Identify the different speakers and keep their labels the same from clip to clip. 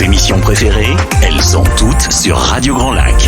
Speaker 1: émissions préférées, elles sont toutes sur Radio Grand Lac.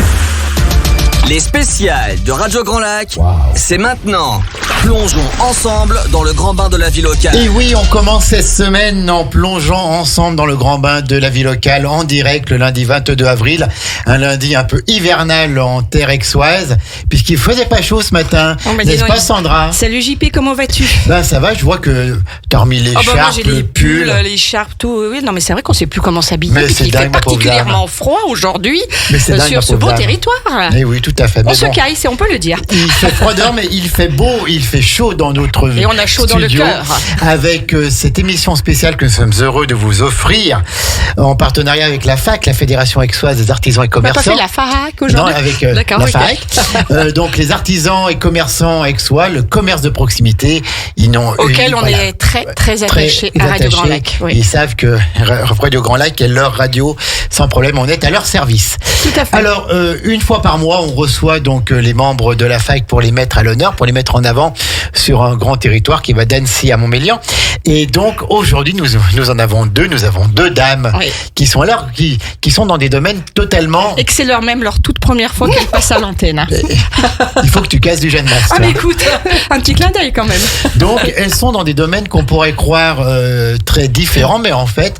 Speaker 2: Les spéciales de Radio Grand Lac, c'est maintenant. Plongeons ensemble dans le grand bain de la vie locale.
Speaker 3: Et oui, on commence cette semaine en plongeant ensemble dans le grand bain de la vie locale en direct le lundi 22 avril. Un lundi un peu hivernal en terre aixoise, puisqu'il faisait pas chaud ce matin. N'est-ce pas, Sandra?
Speaker 4: Salut JP, comment vas-tu?
Speaker 3: Ben ça va, je vois que t'as remis l'écharpe,
Speaker 4: moi j'ai les
Speaker 3: le pull.
Speaker 4: L'écharpe, tout. Oui, non mais c'est vrai qu'on sait plus comment s'habiller.
Speaker 3: Mais c'est
Speaker 4: il
Speaker 3: dingue,
Speaker 4: fait
Speaker 3: ma pauvre
Speaker 4: particulièrement
Speaker 3: dame.
Speaker 4: froid aujourd'hui
Speaker 3: Dingue,
Speaker 4: sur ce beau territoire.
Speaker 3: Eh oui, tout à fait.
Speaker 4: On
Speaker 3: Mais
Speaker 4: se
Speaker 3: bon,
Speaker 4: caille, on peut le dire.
Speaker 3: il fait froideur, mais il fait beau, il fait chaud dans notre
Speaker 4: Et on a chaud dans le
Speaker 3: studio,
Speaker 4: cœur.
Speaker 3: avec cette émission spéciale que nous sommes heureux de vous offrir en partenariat avec la FAC, la Fédération aixoise des artisans et
Speaker 4: On n'a pas
Speaker 3: commerçants.
Speaker 4: fait la FARAC
Speaker 3: Non,
Speaker 4: aujourd'hui?
Speaker 3: avec
Speaker 4: D'accord,
Speaker 3: la
Speaker 4: ok.
Speaker 3: FAC. Donc les artisans et commerçants aixois, le commerce de proximité,
Speaker 4: Auquel on est très très attaché à Radio Grand Lac. Oui.
Speaker 3: Ils savent que Radio Grand Lac est leur radio, sans problème, on est à leur service.
Speaker 4: Tout à fait.
Speaker 3: Alors, une fois par mois, on reçoit donc les membres de la FAC pour les mettre à l'honneur, pour les mettre en avant sur un grand territoire qui va d'Annecy à Montmélian. Et donc, aujourd'hui, nous en avons deux. Nous avons deux dames
Speaker 4: Oui.
Speaker 3: qui sont là, qui sont dans des domaines totalement...
Speaker 4: Et que c'est même leur toute première fois qu'elles passent à l'antenne.
Speaker 3: Il faut que tu casses du Jeanne Masse.
Speaker 4: Ah
Speaker 3: toi.
Speaker 4: mais écoute, un petit clin d'œil quand même.
Speaker 3: Donc, elles sont dans des domaines qu'on pourrait croire très différents, mais en fait,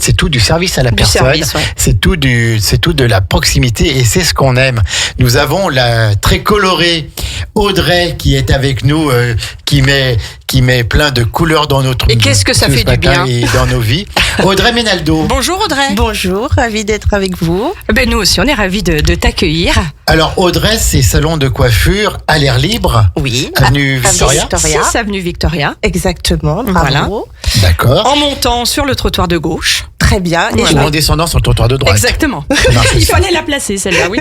Speaker 3: c'est tout du service à la personne.
Speaker 4: service, ouais.
Speaker 3: C'est tout de la proximité, et c'est ce qu'on aime. Nous avons la très colorée Audrey qui est avec nous, qui met plein de couleurs dans notre
Speaker 4: Et qu'est-ce que ça fait du
Speaker 3: matin
Speaker 4: bien.
Speaker 3: et dans nos vies. Audrey Ménaldo.
Speaker 4: Bonjour Audrey.
Speaker 5: Bonjour, ravie d'être avec vous.
Speaker 4: Ben nous aussi, on est ravis de t'accueillir.
Speaker 3: Alors Audrey, c'est salon de coiffure à l'air libre,
Speaker 5: Oui,
Speaker 3: avenue Victoria.
Speaker 4: 6 avenue Victoria.
Speaker 5: Exactement, bravo.
Speaker 4: Voilà.
Speaker 3: D'accord.
Speaker 4: En montant sur le trottoir de gauche.
Speaker 5: Très bien. Et,
Speaker 3: Ou en descendant sur le trottoir de droite.
Speaker 4: Exactement.
Speaker 3: Non, c'est
Speaker 4: Il
Speaker 3: ça.
Speaker 4: fallait la placer celle-là, oui.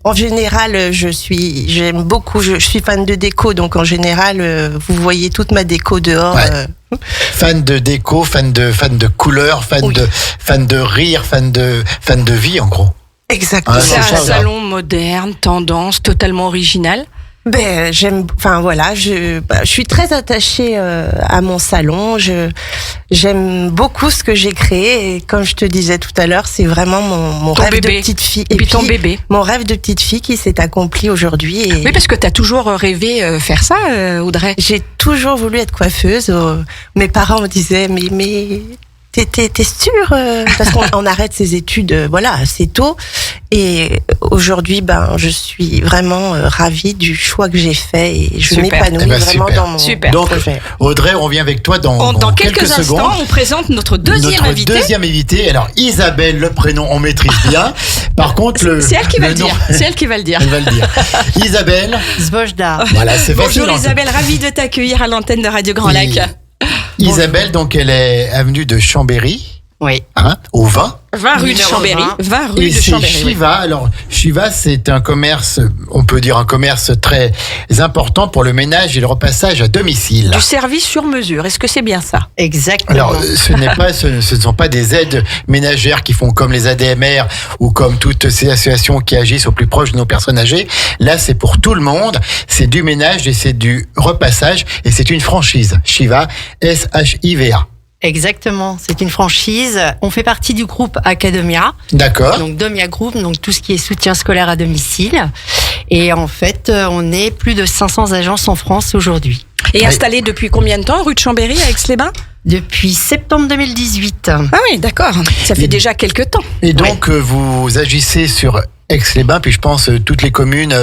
Speaker 5: en général, j'aime beaucoup, je suis fan de déco, donc en général, vous voyez toute ma déco dehors.
Speaker 3: Ouais. Fan de déco, fan de couleurs, fan de rire, fan de vie en gros.
Speaker 5: Exactement.
Speaker 3: Ah,
Speaker 4: C'est
Speaker 3: c'est
Speaker 4: un
Speaker 3: ça,
Speaker 4: salon moderne, tendance, totalement original.
Speaker 5: Ben, je suis très attachée à mon salon. J'aime beaucoup ce que j'ai créé, et comme je te disais tout à l'heure, c'est vraiment mon
Speaker 4: Ton
Speaker 5: rêve
Speaker 4: bébé.
Speaker 5: de petite fille.
Speaker 4: Et puis ton bébé.
Speaker 5: Mon rêve de petite fille qui s'est accompli aujourd'hui. Et
Speaker 4: Oui, parce que tu as toujours rêvé faire ça, Audrey.
Speaker 5: j'ai toujours voulu être coiffeuse. Mes parents me disaient, mais t'es sûre parce qu'on arrête ses études, assez tôt. Et aujourd'hui, je suis vraiment ravie du choix que j'ai fait, et je
Speaker 4: Super.
Speaker 5: m'épanouis
Speaker 3: Eh ben,
Speaker 5: vraiment
Speaker 3: super.
Speaker 5: dans mon
Speaker 4: Super.
Speaker 3: Donc
Speaker 5: projet.
Speaker 3: Audrey, on revient avec toi dans
Speaker 4: quelques instants,
Speaker 3: secondes.
Speaker 4: on présente notre deuxième invité.
Speaker 3: Deuxième invité. Alors Isabelle, le prénom on maîtrise bien. Par contre
Speaker 4: C'est elle qui va le
Speaker 3: nom,
Speaker 4: dire. C'est elle qui va le dire.
Speaker 3: Elle va le dire. Isabelle.
Speaker 5: Zvojda.
Speaker 3: Voilà, c'est facile.
Speaker 4: Bonjour
Speaker 3: hein.
Speaker 4: Isabelle, ravie de t'accueillir à l'antenne de Radio Grand
Speaker 3: Oui.
Speaker 4: Lac.
Speaker 3: Isabelle, donc elle est avenue de Chambéry,
Speaker 5: Oui.
Speaker 3: au 20.
Speaker 4: 20 rue de
Speaker 5: Numéro
Speaker 4: Chambéry.
Speaker 5: 20.
Speaker 4: 20 rue
Speaker 3: Et
Speaker 4: de
Speaker 3: c'est
Speaker 4: Chambéry. oui.
Speaker 3: Shiva. Alors, Shiva, c'est un commerce, on peut dire un commerce très important pour le ménage et le repassage à domicile.
Speaker 4: Du service sur mesure, est-ce que c'est bien ça?
Speaker 5: Exactement.
Speaker 3: Alors, ce ne sont pas des aides ménagères qui font comme les ADMR ou comme toutes ces associations qui agissent au plus proche de nos personnes âgées. Là, c'est pour tout le monde. C'est du ménage et c'est du repassage, et c'est une franchise. Shiva, SHIVA.
Speaker 6: Exactement, c'est une franchise. On fait partie du groupe Academia,
Speaker 3: D'accord.
Speaker 6: donc Domia Group, donc tout ce qui est soutien scolaire à domicile. Et en fait, on est plus de 500 agences en France aujourd'hui.
Speaker 4: Et installé depuis combien de temps, rue de Chambéry, à Aix-les-Bains?
Speaker 6: Depuis septembre 2018.
Speaker 4: Ah oui, d'accord. Ça fait déjà quelques temps.
Speaker 3: Et donc, vous agissez sur Aix-les-Bains, puis je pense toutes les communes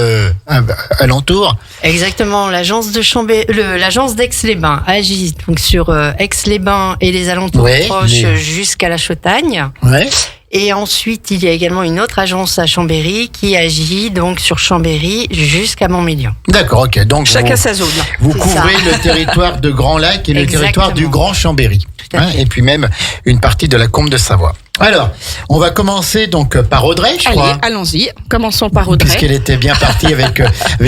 Speaker 3: alentours.
Speaker 6: Exactement, l'agence d'Aix-les-Bains agit donc sur Aix-les-Bains et les alentours
Speaker 3: Ouais,
Speaker 6: proches
Speaker 3: mais-
Speaker 6: jusqu'à la Chautagne.
Speaker 3: Ouais.
Speaker 6: Et ensuite, il y a également une autre agence à Chambéry qui agit donc sur Chambéry jusqu'à Montmélian.
Speaker 3: D'accord, ok. Donc,
Speaker 4: Chacun sa zone.
Speaker 3: vous
Speaker 6: C'est
Speaker 3: couvrez
Speaker 6: ça.
Speaker 3: le territoire de Grand Lac et le
Speaker 6: Exactement.
Speaker 3: territoire du Grand Chambéry.
Speaker 6: Tout à fait.
Speaker 3: Et puis même une partie de la Combe de Savoie. Alors, on va commencer donc par Audrey, je crois.
Speaker 4: Allez, allons-y. Commençons par Audrey.
Speaker 3: Puisqu'elle était bien partie avec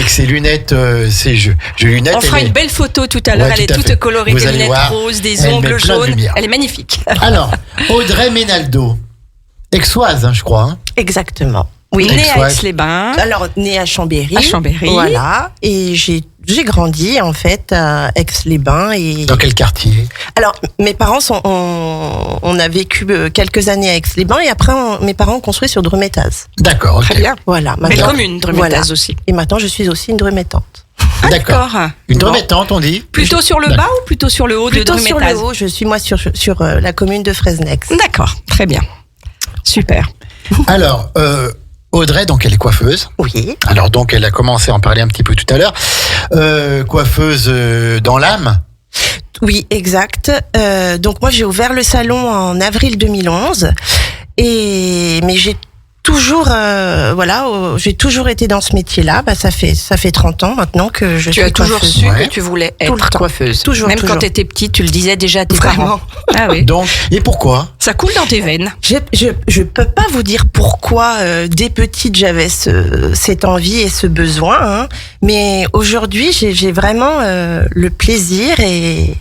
Speaker 3: ses lunettes, ses jeux lunettes.
Speaker 4: On fera
Speaker 3: elle
Speaker 4: une
Speaker 3: est-
Speaker 4: belle photo tout à l'heure.
Speaker 3: Ouais,
Speaker 4: Elle est
Speaker 3: tout à
Speaker 4: toute
Speaker 3: fait.
Speaker 4: colorée,
Speaker 3: Vous
Speaker 4: des
Speaker 3: allez
Speaker 4: lunettes
Speaker 3: voir,
Speaker 4: roses, des
Speaker 3: elle met
Speaker 4: ongles
Speaker 3: plein de
Speaker 4: jaunes.
Speaker 3: lumière.
Speaker 4: Elle est magnifique.
Speaker 3: Alors, Audrey Ménaldo, aixoise, je crois. Hein.
Speaker 5: Exactement.
Speaker 4: Oui, née à
Speaker 3: Aixoise.
Speaker 4: Aix-les-Bains.
Speaker 5: Alors, née à Chambéry.
Speaker 4: À Chambéry.
Speaker 5: Voilà. Et j'ai j'ai grandi en fait à Aix-les-Bains et
Speaker 3: Dans quel quartier?
Speaker 5: alors mes parents on a vécu quelques années à Aix-les-Bains et après mes parents ont construit sur Drumettaz.
Speaker 3: D'accord, ok.
Speaker 4: Très bien.
Speaker 5: Voilà.
Speaker 4: Belle
Speaker 5: Maintenant,
Speaker 4: commune, Drumettaz aussi.
Speaker 5: et maintenant je suis aussi une drumettante.
Speaker 3: D'accord. Une drumettante, on dit?
Speaker 4: Plutôt sur le bas ou plutôt sur le haut
Speaker 5: Plutôt
Speaker 4: de
Speaker 5: sur
Speaker 4: Drumettaz?
Speaker 5: le haut, je suis moi sur la commune de Fresnex.
Speaker 4: D'accord, très bien. Super.
Speaker 3: Alors, Audrey, donc elle est coiffeuse.
Speaker 5: Oui.
Speaker 3: Alors donc elle a commencé à en parler un petit peu tout à l'heure. Coiffeuse dans l'âme.
Speaker 5: Oui, exact. Donc moi j'ai ouvert le salon en avril 2011 mais j'ai toujours j'ai toujours été dans ce métier-là. Ça fait 30 ans maintenant que je suis
Speaker 4: Tu as toujours
Speaker 5: coiffeuse.
Speaker 4: su
Speaker 3: Ouais.
Speaker 4: que tu voulais
Speaker 5: Tout le
Speaker 4: être
Speaker 5: temps.
Speaker 4: coiffeuse.
Speaker 5: Toujours,
Speaker 4: Même
Speaker 5: toujours.
Speaker 4: quand tu étais petite, tu le disais déjà à tes
Speaker 5: Vraiment.
Speaker 4: parents. Ah oui.
Speaker 3: Donc, et pourquoi?
Speaker 4: Ça coule dans tes veines.
Speaker 5: Je peux pas vous dire pourquoi dès petite j'avais cette envie et ce besoin, hein, mais aujourd'hui j'ai vraiment le plaisir et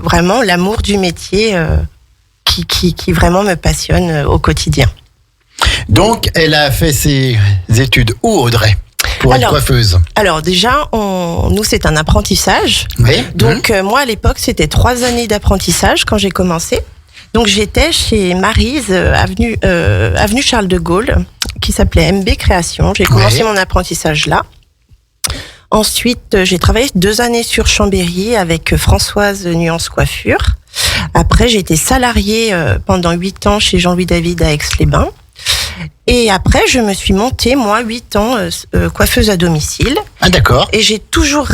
Speaker 5: vraiment l'amour du métier qui vraiment me passionne au quotidien.
Speaker 3: Donc elle a fait ses études où, Audrey, pour être
Speaker 5: Alors,
Speaker 3: coiffeuse?
Speaker 5: Alors déjà, nous c'est un apprentissage.
Speaker 3: Oui.
Speaker 5: Donc moi à l'époque c'était 3 années d'apprentissage quand j'ai commencé. Donc j'étais chez Maryse, avenue Charles de Gaulle, qui s'appelait MB Création. J'ai commencé mon apprentissage là. Ensuite, j'ai travaillé 2 années sur Chambéry avec Françoise Nuance Coiffure. Après, j'ai été salariée pendant 8 ans chez Jean-Louis David à Aix-les-Bains. Et après, je me suis montée, moi, 8 ans, coiffeuse à domicile.
Speaker 3: Ah d'accord.
Speaker 5: Et j'ai toujours,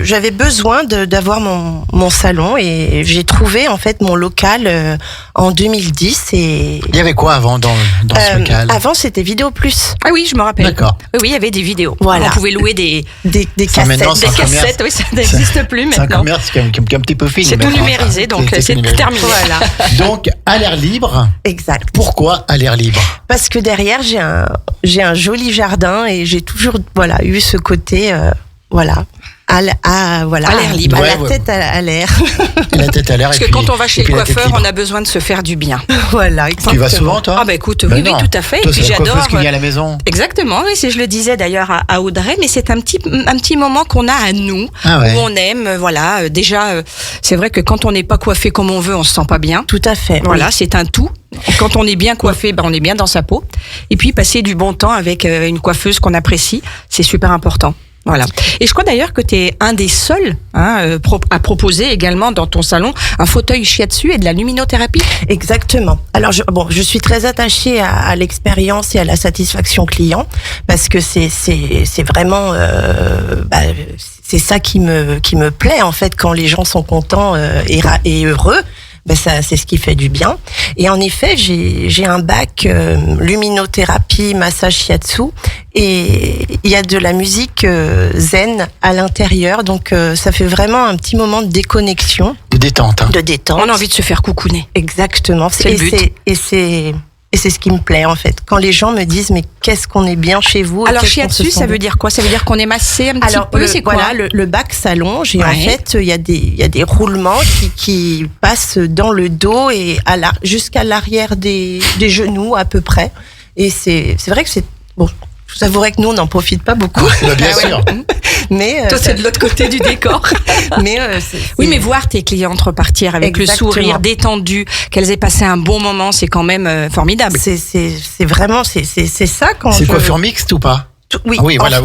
Speaker 5: j'avais besoin d'avoir mon salon et j'ai trouvé en fait mon local en 2010 et
Speaker 3: Il y avait quoi avant dans ce local?
Speaker 5: avant c'était Vidéo Plus.
Speaker 4: Ah oui, je me rappelle.
Speaker 3: D'accord.
Speaker 4: Oui, il y avait des vidéos.
Speaker 5: Voilà.
Speaker 4: On pouvait louer des
Speaker 5: Des
Speaker 3: Ça, maintenant,
Speaker 5: cassettes.
Speaker 3: c'est un commerce.
Speaker 4: cassettes. Oui, ça n'existe plus
Speaker 3: C'est un
Speaker 4: maintenant.
Speaker 3: commerce qui est un petit peu fini.
Speaker 4: C'est tout
Speaker 3: maintenant.
Speaker 4: numérisé, donc c'est
Speaker 3: numérisé.
Speaker 4: terminé.
Speaker 5: Voilà,
Speaker 3: Donc, à l'air libre.
Speaker 5: exact.
Speaker 3: Pourquoi à l'air libre?
Speaker 5: Parce que derrière j'ai un joli jardin et j'ai toujours eu ce côté à
Speaker 4: l'air libre.
Speaker 5: à
Speaker 3: Ouais,
Speaker 5: la
Speaker 3: ouais.
Speaker 5: tête à l'air.
Speaker 3: La tête à l'air.
Speaker 4: Parce
Speaker 3: et
Speaker 4: que
Speaker 3: puis-
Speaker 4: quand on va chez
Speaker 3: et
Speaker 4: le
Speaker 3: puis la tête
Speaker 4: coiffeur,
Speaker 3: libre.
Speaker 4: on a besoin de se faire du bien.
Speaker 5: Voilà,
Speaker 3: Tu
Speaker 5: exactement.
Speaker 3: vas souvent, toi?
Speaker 4: Ah bah écoute,
Speaker 3: Ben
Speaker 4: oui,
Speaker 3: non.
Speaker 4: oui, tout à fait.
Speaker 3: Toi,
Speaker 4: Et puis
Speaker 3: c'est la
Speaker 4: j'adore.
Speaker 3: coiffeuse qui vient à la maison.
Speaker 4: Exactement, oui, je le disais d'ailleurs à Audrey, mais c'est un petit moment qu'on a à nous,
Speaker 3: Ah ouais.
Speaker 4: où on aime, déjà, c'est vrai que quand on n'est pas coiffé comme on veut, on se sent pas bien.
Speaker 5: Tout à fait.
Speaker 4: Voilà, c'est un tout. Quand on est bien coiffé, on est bien dans sa peau. Et puis passer du bon temps avec une coiffeuse qu'on apprécie, c'est super important. Voilà. Et je crois d'ailleurs que tu es un des seuls à proposer également dans ton salon un fauteuil shiatsu et de la luminothérapie.
Speaker 5: Exactement. Alors, je suis très attachée à l'expérience et à la satisfaction client parce que c'est vraiment, c'est ça qui me plaît en fait quand les gens sont contents et heureux. Ça, c'est ce qui fait du bien. Et en effet, j'ai un bac luminothérapie, massage shiatsu, et il y a de la musique zen à l'intérieur. Donc, ça fait vraiment un petit moment de déconnexion,
Speaker 3: De détente. Hein.
Speaker 5: de détente.
Speaker 4: On a envie de se faire coucouner.
Speaker 5: Exactement.
Speaker 4: C'est le but.
Speaker 5: Et c'est ce qui me plaît en fait. Quand les gens me disent mais qu'est-ce qu'on est bien chez vous.
Speaker 4: Alors
Speaker 5: qu'est-ce qu'on se
Speaker 4: shiatsu,
Speaker 5: sent
Speaker 4: ça
Speaker 5: bien.
Speaker 4: veut dire quoi? Ça veut dire qu'on est massé un petit peu, c'est quoi?
Speaker 5: Voilà, le bac s'allonge et en
Speaker 4: Ouais.
Speaker 5: fait il y a des roulements qui passent dans le dos et jusqu'à l'arrière des genoux à peu près. Et c'est vrai que c'est bon. Je vous avouerai que nous on n'en profite pas beaucoup.
Speaker 3: Bah, bien sûr.
Speaker 5: Mais
Speaker 4: Toi, c'est de l'autre côté du décor.
Speaker 5: mais
Speaker 4: Oui, mais voir tes clientes repartir avec
Speaker 5: Exactement.
Speaker 4: le sourire détendu, qu'elles aient passé un bon moment, c'est quand même formidable.
Speaker 5: c'est vraiment c'est ça quand
Speaker 3: C'est
Speaker 5: je-
Speaker 3: coiffure mixte ou pas?
Speaker 5: Oui,
Speaker 3: Ah oui, voilà,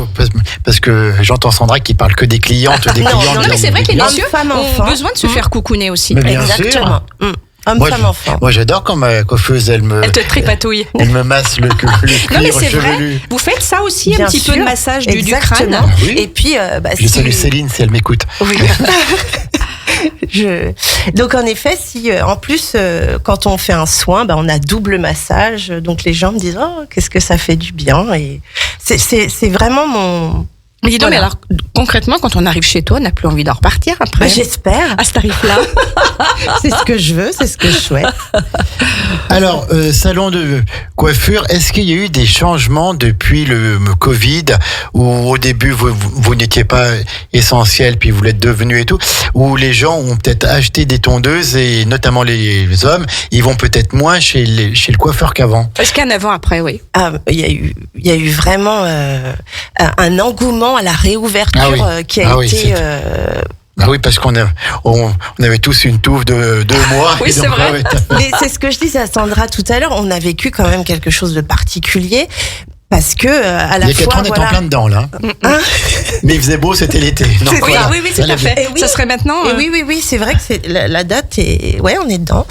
Speaker 3: parce que j'entends Sandra qui parle que des clientes, des
Speaker 5: Non,
Speaker 3: clients.
Speaker 5: non,
Speaker 4: Non, mais c'est vrai que les
Speaker 5: Homme,
Speaker 4: messieurs
Speaker 5: femme,
Speaker 4: ont
Speaker 5: enfant.
Speaker 4: besoin de se faire coucouner aussi.
Speaker 3: Mais bien
Speaker 5: Exactement.
Speaker 3: sûr.
Speaker 5: Homme,
Speaker 3: Moi,
Speaker 5: femme, enfant.
Speaker 3: Moi, j'adore quand ma coiffeuse, elle me
Speaker 4: tripatouille.
Speaker 3: masse le
Speaker 4: Non, mais
Speaker 3: cuir
Speaker 4: c'est vrai.
Speaker 3: chevelu.
Speaker 4: Vous faites ça aussi,
Speaker 5: Bien
Speaker 4: un petit peu
Speaker 5: sûr.
Speaker 4: de massage du
Speaker 5: Exactement.
Speaker 4: crâne.
Speaker 3: Oui.
Speaker 5: Et puis,
Speaker 3: Je salue Céline si elle m'écoute.
Speaker 5: Oui. Donc en effet, si en plus quand on fait un soin, on a double massage, donc les gens me disent oh qu'est-ce que ça fait du bien et c'est vraiment mon.
Speaker 4: Mais dis donc,
Speaker 5: Voilà.
Speaker 4: mais alors, concrètement, quand on arrive chez toi, on n'a plus envie d'en repartir après.
Speaker 5: J'espère.
Speaker 4: À ce tarif-là.
Speaker 5: C'est ce que je veux, c'est ce que je souhaite.
Speaker 3: Alors, salon de coiffure, est-ce qu'il y a eu des changements depuis le Covid, où au début vous n'étiez pas essentiel, puis vous l'êtes devenu et tout, où les gens ont peut-être acheté des tondeuses, et notamment les hommes, ils vont peut-être moins chez le coiffeur qu'avant?
Speaker 4: Est-ce qu'un avant-après, oui.
Speaker 5: Il y a eu vraiment un engouement moment à la réouverture
Speaker 3: Ah oui.
Speaker 5: qui a
Speaker 3: Ah oui,
Speaker 5: été...
Speaker 3: c'est- Ah oui, parce qu'on avait tous une touffe de 2 mois.
Speaker 4: Oui,
Speaker 3: et donc,
Speaker 4: c'est vrai.
Speaker 3: ouais,
Speaker 5: Mais c'est ce que je disais à Sandra tout à l'heure, on a vécu quand même quelque chose de particulier. Parce que à la
Speaker 3: il y a 4
Speaker 5: fois,
Speaker 3: ans, on était en plein dedans, là.
Speaker 5: Hein
Speaker 3: Mais il faisait beau, c'était l'été. Donc,
Speaker 5: C'est
Speaker 3: voilà.
Speaker 5: ça.
Speaker 4: Oui,
Speaker 3: Ça
Speaker 4: tout à
Speaker 3: allait
Speaker 4: fait.
Speaker 3: bien.
Speaker 5: Et oui.
Speaker 4: Ça serait maintenant.
Speaker 5: Et oui, c'est vrai que la date est, ouais, on est dedans.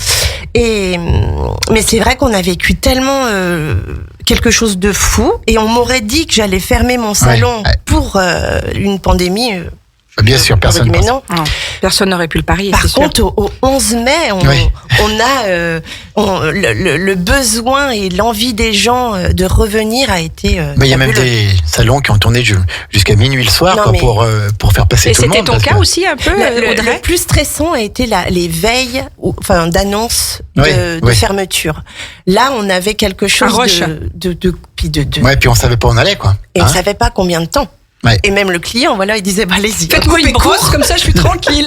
Speaker 5: Mais c'est vrai qu'on a vécu tellement quelque chose de fou, et on m'aurait dit que j'allais fermer mon salon
Speaker 3: ouais.
Speaker 5: pour une pandémie.
Speaker 3: Bien sûr, personne
Speaker 5: mais
Speaker 3: pense.
Speaker 5: non.
Speaker 4: Non, personne n'aurait pu le parier.
Speaker 5: Par
Speaker 4: c'est sûr.
Speaker 5: contre, au 11 mai, on a le besoin et l'envie des gens de revenir a été.
Speaker 3: Mais il y a même
Speaker 5: fabuleux.
Speaker 3: des salons qui ont tourné jusqu'à minuit le soir
Speaker 5: Non,
Speaker 3: quoi,
Speaker 5: mais-
Speaker 3: pour faire passer
Speaker 4: Et
Speaker 3: tout le monde.
Speaker 4: c'était ton
Speaker 3: parce
Speaker 4: cas
Speaker 3: que-
Speaker 4: aussi un peu, Audrey?
Speaker 5: Le plus stressant a été les veilles, d'annonce
Speaker 3: Oui,
Speaker 5: de
Speaker 3: oui.
Speaker 5: fermeture. Là, on avait quelque chose
Speaker 4: rush.
Speaker 5: de
Speaker 3: Ouais, puis on savait pas où on allait, quoi.
Speaker 5: et
Speaker 3: Hein
Speaker 5: on savait pas combien de temps.
Speaker 3: Ouais.
Speaker 5: Et même le client, voilà, il disait, bah, allez-y.
Speaker 4: Faites-moi une
Speaker 5: coupez
Speaker 4: brosse,
Speaker 5: court.
Speaker 4: comme ça je suis tranquille.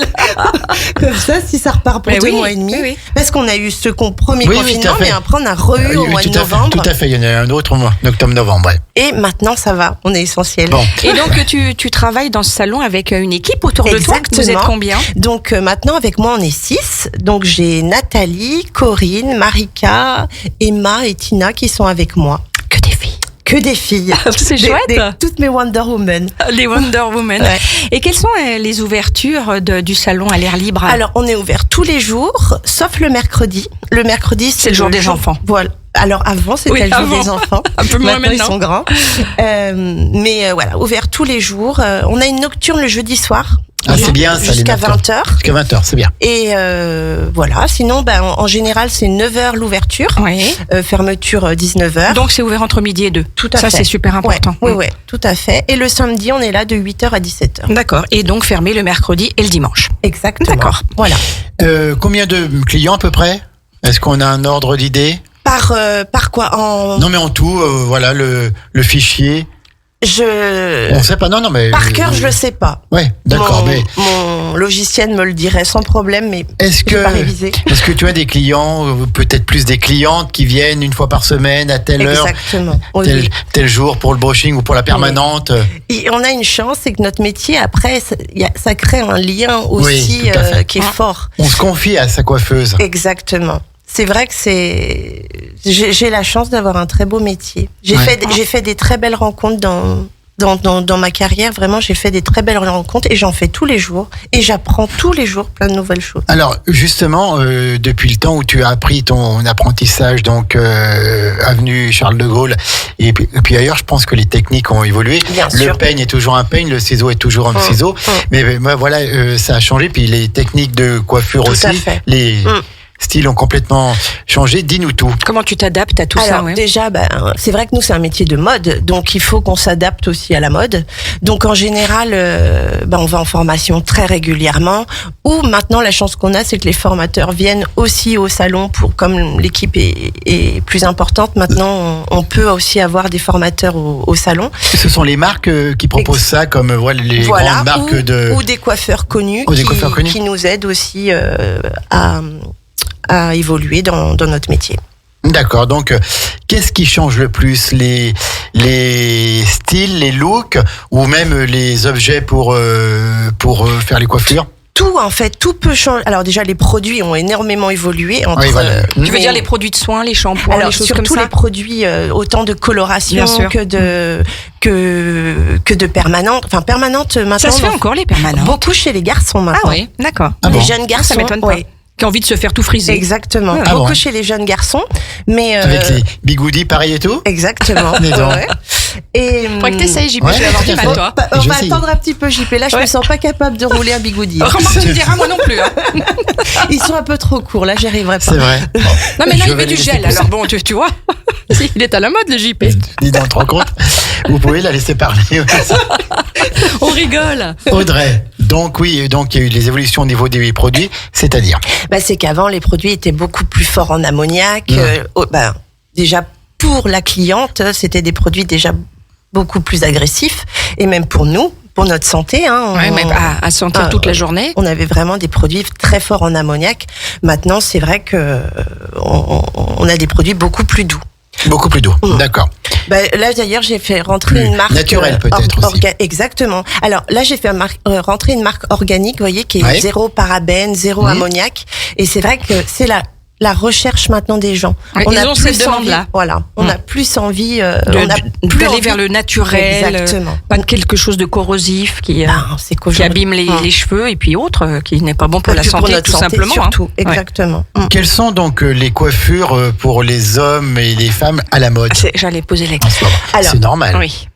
Speaker 5: Comme ça, si ça repart pour
Speaker 4: Mais
Speaker 5: 2
Speaker 4: oui,
Speaker 5: mois et demi.
Speaker 4: oui, oui.
Speaker 5: Parce qu'on a eu ce premier
Speaker 3: Oui, oui,
Speaker 5: confinement,
Speaker 3: tout à fait.
Speaker 5: mais après, on a re-eu au mois de
Speaker 3: tout à fait,
Speaker 5: novembre.
Speaker 3: tout à fait, il y en a un autre au mois d'octobre-novembre. Ouais.
Speaker 5: Et maintenant, ça va. On est essentiel.
Speaker 3: Bon.
Speaker 4: Et donc tu travailles dans ce salon avec une équipe autour de toi.
Speaker 5: Exactement.
Speaker 4: Vous êtes combien?
Speaker 5: Donc maintenant avec moi on est 6. Donc j'ai Nathalie, Corinne, Marika, Emma et Tina qui sont avec moi.
Speaker 4: Que des filles.
Speaker 5: Que des filles.
Speaker 4: C'est chouette.
Speaker 5: Toutes mes Wonder Woman.
Speaker 4: Les Wonder Woman.
Speaker 5: Ouais.
Speaker 4: Et quelles sont les ouvertures du salon à l'air libre?
Speaker 5: Alors on est ouvert tous les jours, sauf le mercredi. Le mercredi
Speaker 4: C'est le jour des enfants.
Speaker 5: Voilà. Alors avant c'était
Speaker 4: Oui,
Speaker 5: le jour
Speaker 4: avant.
Speaker 5: des enfants.
Speaker 4: Un peu moins
Speaker 5: Maintenant ils
Speaker 4: maintenant.
Speaker 5: sont grands. Mais voilà, ouvert tous les jours. On a une nocturne le jeudi soir.
Speaker 3: Ah, c'est bien, ça, les
Speaker 5: Jusqu'à
Speaker 3: nocturnes.
Speaker 5: 20h.
Speaker 3: Jusqu'à 20h, c'est bien.
Speaker 5: Et voilà, sinon en général c'est 9h l'ouverture,
Speaker 4: Oui.
Speaker 5: fermeture 19h.
Speaker 4: Donc c'est ouvert entre midi et 2.
Speaker 5: Tout à
Speaker 4: Ça
Speaker 5: fait.
Speaker 4: c'est super important.
Speaker 5: Oui, tout à fait. Et le samedi, on est là de 8h à 17h.
Speaker 4: D'accord. Et donc fermé le mercredi et le dimanche.
Speaker 5: Exactement.
Speaker 4: D'accord.
Speaker 5: Voilà.
Speaker 3: Combien de clients à peu près? Est-ce qu'on a un ordre d'idée?
Speaker 5: Par quoi
Speaker 3: Non, mais en tout, voilà, le fichier. On sait pas, non, mais.
Speaker 5: Par cœur, je le sais pas.
Speaker 3: Ouais, d'accord, mais.
Speaker 5: Mon logiciel me le dirait sans problème, mais
Speaker 3: Est-ce
Speaker 5: j'ai pas révisé.
Speaker 3: Est-ce que tu as des clients, peut-être plus des clientes qui viennent une fois par semaine à telle heure,
Speaker 5: Exactement. Oui,
Speaker 3: tel,
Speaker 5: oui.
Speaker 3: tel jour pour le brushing ou pour la permanente?
Speaker 5: Et on a une chance, c'est que notre métier, après, ça crée un lien aussi
Speaker 3: tout à fait.
Speaker 5: qui est fort.
Speaker 3: On se confie à sa coiffeuse.
Speaker 5: Exactement. C'est vrai que j'ai la chance d'avoir un très beau métier. J'ai fait des très belles rencontres dans ma carrière. Vraiment, j'ai fait des très belles rencontres et j'en fais tous les jours. Et j'apprends tous les jours plein de nouvelles choses.
Speaker 3: Alors, justement, depuis le temps où tu as appris ton apprentissage, donc avenue Charles de Gaulle, et puis ailleurs, je pense que les techniques ont évolué.
Speaker 5: Bien
Speaker 3: Le
Speaker 5: sûr.
Speaker 3: peigne est toujours un peigne, le ciseau est toujours un ciseau. Mais moi, voilà, ça a changé. Puis les techniques de coiffure
Speaker 5: Tout
Speaker 3: aussi,
Speaker 5: à fait.
Speaker 3: les styles ont complètement changé. Dis-nous tout.
Speaker 4: Comment tu t'adaptes à tout ça?
Speaker 5: Alors
Speaker 4: Ouais.
Speaker 5: déjà, c'est vrai que nous c'est un métier de mode, donc il faut qu'on s'adapte aussi à la mode. Donc en général, on va en formation très régulièrement. Ou maintenant la chance qu'on a, c'est que les formateurs viennent aussi au salon comme l'équipe est plus importante. Maintenant, on peut aussi avoir des formateurs au salon.
Speaker 3: Ce sont les marques qui proposent ça, comme voilà, les grandes marques
Speaker 5: ou des coiffeurs connus,
Speaker 3: Ou des coiffeurs connus.
Speaker 5: qui nous aident aussi à évoluer dans notre métier.
Speaker 3: D'accord, donc qu'est-ce qui change le plus, les styles, les looks ou même les objets pour faire les coiffures?
Speaker 5: Tout, en fait, tout peut changer. Alors déjà, les produits ont énormément évolué. Entre,
Speaker 3: Oui, voilà.
Speaker 4: Tu veux
Speaker 5: mais-
Speaker 4: dire les produits de soins, les shampoings,
Speaker 5: alors,
Speaker 4: les choses comme
Speaker 5: surtout
Speaker 4: ça?
Speaker 5: les produits, autant de coloration
Speaker 4: Bien sûr.
Speaker 5: que de permanente. Enfin, permanente maintenant.
Speaker 4: Ça se fait encore les permanentes?
Speaker 5: Beaucoup chez les garçons maintenant.
Speaker 4: Ah oui, d'accord.
Speaker 3: Ah
Speaker 5: les
Speaker 3: bon
Speaker 5: jeunes garçons.
Speaker 4: Ça m'étonne pas.
Speaker 5: ouais.
Speaker 4: Qui a envie de se faire tout friser.
Speaker 5: Exactement.
Speaker 3: Ah
Speaker 5: Beaucoup
Speaker 3: bon,
Speaker 5: chez les jeunes garçons. Mais,
Speaker 3: Avec les bigoudis pareil et tout?
Speaker 5: Exactement.
Speaker 3: Dis donc.
Speaker 5: Ouais. Et,
Speaker 4: Faudrait que t'essayes, JP,
Speaker 3: Ouais,
Speaker 4: je vais avoir du
Speaker 3: tout à
Speaker 4: mal,
Speaker 3: fait.
Speaker 4: toi.
Speaker 5: on
Speaker 3: Je
Speaker 5: va
Speaker 3: sais.
Speaker 5: attendre un petit peu, JP. Là, je
Speaker 4: Ouais.
Speaker 5: me sens pas capable de rouler un bigoudi.
Speaker 4: Remarque, tu me diras, moi non plus. Hein.
Speaker 5: Ils sont un peu trop courts. Là, j'y arriverai pas.
Speaker 3: C'est vrai.
Speaker 4: Non, mais là,
Speaker 3: Je
Speaker 4: il
Speaker 3: vais
Speaker 4: met du
Speaker 3: les
Speaker 4: gel,
Speaker 3: laisser
Speaker 4: alors bon, tu vois. Il est à la mode, le JP.
Speaker 3: Dis donc, te rends compte? Vous pouvez la laisser parler.
Speaker 4: On rigole.
Speaker 3: Audrey, donc oui, donc il y a eu des évolutions au niveau des produits, c'est-à-dire?
Speaker 5: C'est qu'avant, les produits étaient beaucoup plus forts en ammoniac. Déjà, pour la cliente, c'était des produits déjà beaucoup plus agressifs. Et même pour nous, pour notre santé.
Speaker 4: Ouais, mais à sentir toute la journée.
Speaker 5: On avait vraiment des produits très forts en ammoniac. Maintenant, c'est vrai que on a des produits beaucoup plus doux.
Speaker 3: Beaucoup plus doux, d'accord.
Speaker 5: Là d'ailleurs j'ai fait rentrer une marque
Speaker 3: naturelle peut-être aussi.
Speaker 5: Exactement. Alors là j'ai fait rentrer une marque organique, vous voyez, qui est zéro parabène, zéro ammoniac, et c'est vrai que c'est la recherche maintenant des gens.
Speaker 4: Oui,
Speaker 5: on a
Speaker 4: ont
Speaker 5: plus
Speaker 4: cette demande-là.
Speaker 5: Voilà, on a plus envie
Speaker 4: d'aller vers le naturel,
Speaker 5: exactement.
Speaker 4: Pas de quelque chose de corrosif qui abîme les cheveux et puis autres, qui n'est pas bon pour la santé, tout simplement.
Speaker 5: Surtout, exactement.
Speaker 3: Quelles sont donc les coiffures pour les hommes et les femmes à la mode?
Speaker 4: J'allais poser la question.
Speaker 3: C'est normal.
Speaker 4: Oui.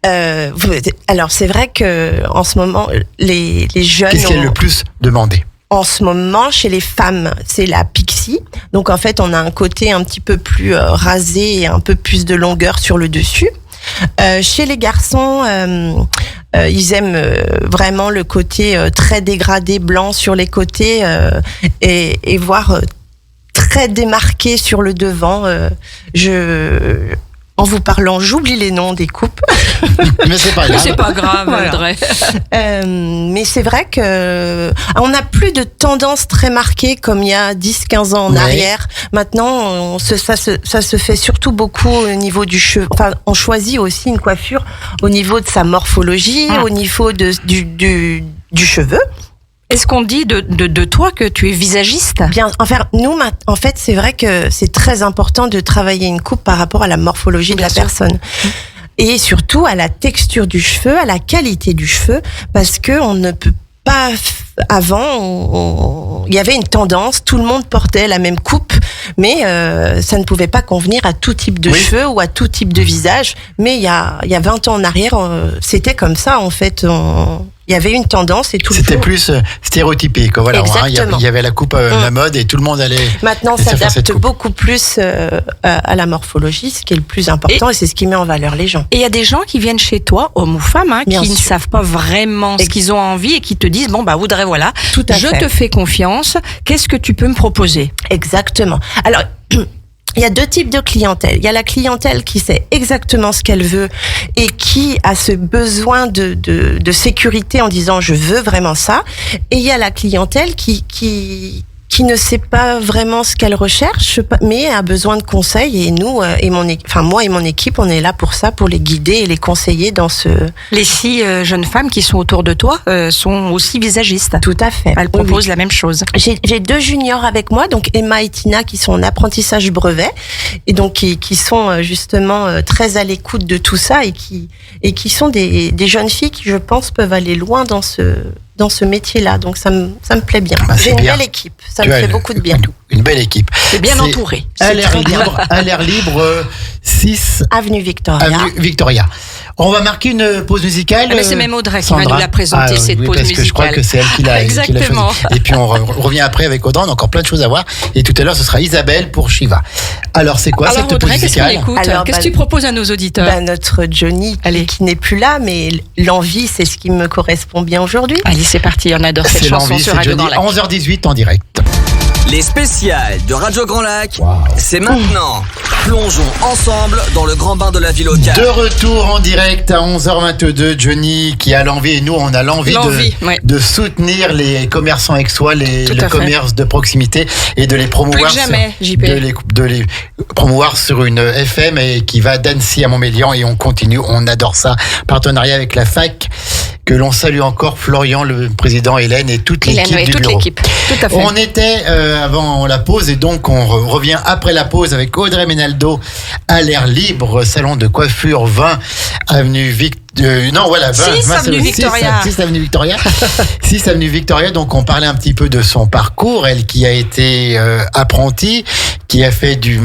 Speaker 5: Alors c'est vrai que en ce moment les jeunes.
Speaker 3: Qu'est-ce qui est le plus demandé?
Speaker 5: En ce moment, chez les femmes, c'est la pixie. Donc, en fait, on a un côté un petit peu plus rasé et un peu plus de longueur sur le dessus. Chez les garçons, ils aiment vraiment le côté très dégradé blanc sur les côtés et voire très démarqué sur le devant. En vous parlant, j'oublie les noms des coupes.
Speaker 3: Mais c'est pas grave.
Speaker 4: C'est pas grave, Audrey.
Speaker 5: Mais c'est vrai que on n'a plus de tendance très marquée comme il y a 10-15 ans en arrière. Maintenant, ça se fait surtout beaucoup au niveau du cheveu. Enfin, on choisit aussi une coiffure au niveau de sa morphologie, au niveau du cheveu.
Speaker 4: Est-ce qu'on dit de toi que tu es visagiste?
Speaker 5: Bien, nous, en fait, c'est vrai que c'est très important de travailler une coupe par rapport à la morphologie de la personne. Et surtout à la texture du cheveu, à la qualité du cheveu, parce que on ne peut pas. Avant, il y avait une tendance, tout le monde portait la même coupe, mais ça ne pouvait pas convenir à tout type de cheveux ou à tout type de visage. Mais il y a 20 ans en arrière, c'était comme ça, en fait. Il y avait une tendance et tout.
Speaker 3: C'était plus stéréotypé, quoi. Voilà, il y avait la coupe à la mode et tout le monde allait.
Speaker 5: Maintenant, ça s'adapte beaucoup plus à la morphologie, ce qui est le plus important, et c'est ce qui met en valeur les gens.
Speaker 4: Et il y a des gens qui viennent chez toi, hommes ou femmes, qui ne savent pas vraiment ce qu'ils ont envie et qui te disent Audrey, voilà, je te fais confiance. Qu'est-ce que tu peux me proposer?
Speaker 5: Exactement. Alors. Il y a deux types de clientèle. Il y a la clientèle qui sait exactement ce qu'elle veut et qui a ce besoin de sécurité en disant je veux vraiment ça. Et il y a la clientèle qui ne sait pas vraiment ce qu'elle recherche, mais a besoin de conseils. Et nous, moi et mon équipe, on est là pour ça, pour les guider et les conseiller dans ce...
Speaker 4: Les 6 jeunes femmes qui sont autour de toi sont aussi visagistes.
Speaker 5: Tout à fait.
Speaker 4: Elles proposent la même chose.
Speaker 5: J'ai 2 juniors avec moi, donc Emma et Tina, qui sont en apprentissage brevet, et donc qui sont justement très à l'écoute de tout ça et qui sont des jeunes filles qui, je pense, peuvent aller loin dans ce métier-là. Donc ça me plaît bien. J'ai une belle équipe. Ça me fait beaucoup de bien.
Speaker 3: Une belle équipe.
Speaker 4: C'est bien entouré.
Speaker 3: À l'air libre, 6
Speaker 5: Avenue
Speaker 3: Victoria. On va marquer une pause musicale.
Speaker 4: Mais c'est même Audrey qui va nous la présenter, cette pause musicale.
Speaker 3: Parce que je crois que c'est elle qui l'a
Speaker 4: Exactement.
Speaker 3: choisie. Et puis on revient après avec Audrey, on a encore plein de choses à voir. Et tout à l'heure, ce sera Isabelle pour Shiva. Alors, c'est quoi cette pause musicale?
Speaker 4: Qu'est-ce que tu proposes à nos auditeurs?
Speaker 5: Notre Johnny, qui n'est plus là, mais l'envie, c'est ce qui me correspond bien aujourd'hui.
Speaker 4: Allez, c'est parti, on adore cette chanson sur Radio Grand Lac.
Speaker 3: 11h18 en direct.
Speaker 2: Les spéciales de Radio Grand Lac, c'est maintenant. Plongeons ensemble dans le grand bain de la vie locale.
Speaker 3: De retour en direct à 11h22, Johnny qui a l'envie, et nous on a l'envie de soutenir les commerçants aixois, le commerce de proximité et de les promouvoir.
Speaker 4: Plus que jamais, JP.
Speaker 3: De les promouvoir sur une FM et qui va d'Annecy à Montmélian, et on continue, on adore ça. Partenariat avec la fac, que l'on salue encore, Florian, le président, Hélène et toute l'équipe du bureau.
Speaker 4: Tout à fait.
Speaker 3: On était avant la pause, et donc on revient après la pause avec Audrey Menaldo à l'air libre, salon de coiffure 20 avenue Victoria.
Speaker 4: 6 avenue Victoria.
Speaker 3: 6 avenue Victoria. 6 avenue Victoria. Donc on parlait un petit peu de son parcours, elle qui a été apprentie, qui a fait du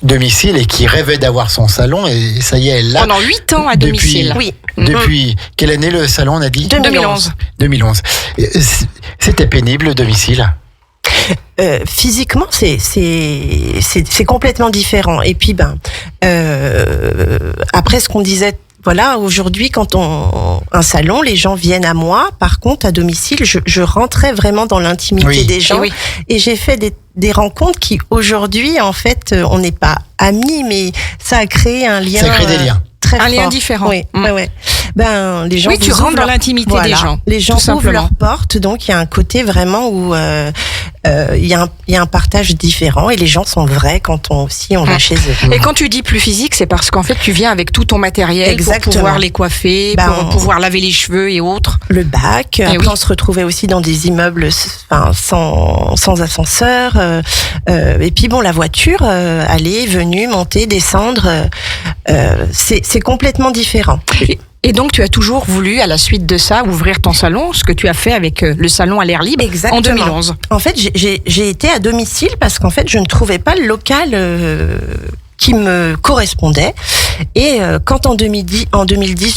Speaker 3: domicile et qui rêvait d'avoir son salon, et ça y est, elle l'a.
Speaker 4: Pendant 8 ans à domicile.
Speaker 3: Depuis quelle année le salon, on a dit?
Speaker 5: 2011.
Speaker 3: 2011. C'était pénible le domicile?
Speaker 5: Physiquement, c'est complètement différent. Et puis, après ce qu'on disait, voilà, aujourd'hui, quand un salon, les gens viennent à moi. Par contre, à domicile, je rentrais vraiment dans l'intimité des gens. Et j'ai fait des rencontres qui, aujourd'hui, en fait, on n'est pas amis, mais ça a créé un lien.
Speaker 3: Ça crée des liens.
Speaker 5: Très fort.
Speaker 4: Lien différent.
Speaker 5: Oui. ben les gens
Speaker 4: Oui, tu
Speaker 5: vous
Speaker 4: rentres
Speaker 5: ouvrent
Speaker 4: dans l'intimité des gens.
Speaker 5: Les gens
Speaker 4: tout
Speaker 5: ouvrent
Speaker 4: simplement.
Speaker 5: leurs portes, donc il y a un côté vraiment où il y a un partage différent et les gens sont vrais quand on va chez eux.
Speaker 4: Et quand tu dis plus physique, c'est parce qu'en fait, tu viens avec tout ton matériel
Speaker 5: Exactement.
Speaker 4: pour pouvoir les coiffer,
Speaker 5: Ben,
Speaker 4: pour pouvoir laver les cheveux et autres.
Speaker 5: Le bac. Après,
Speaker 4: oui.
Speaker 5: on se retrouvait aussi dans des immeubles sans ascenseur. Et puis bon, la voiture, aller, venue, monter, descendre, c'est complètement différent.
Speaker 4: Et donc, tu as toujours voulu, à la suite de ça, ouvrir ton salon, ce que tu as fait avec le salon à l'air libre
Speaker 5: Exactement.
Speaker 4: en 2011.
Speaker 5: En fait, j'ai été à domicile parce qu'en fait, je ne trouvais pas le local qui me correspondait. Et quand en 2010,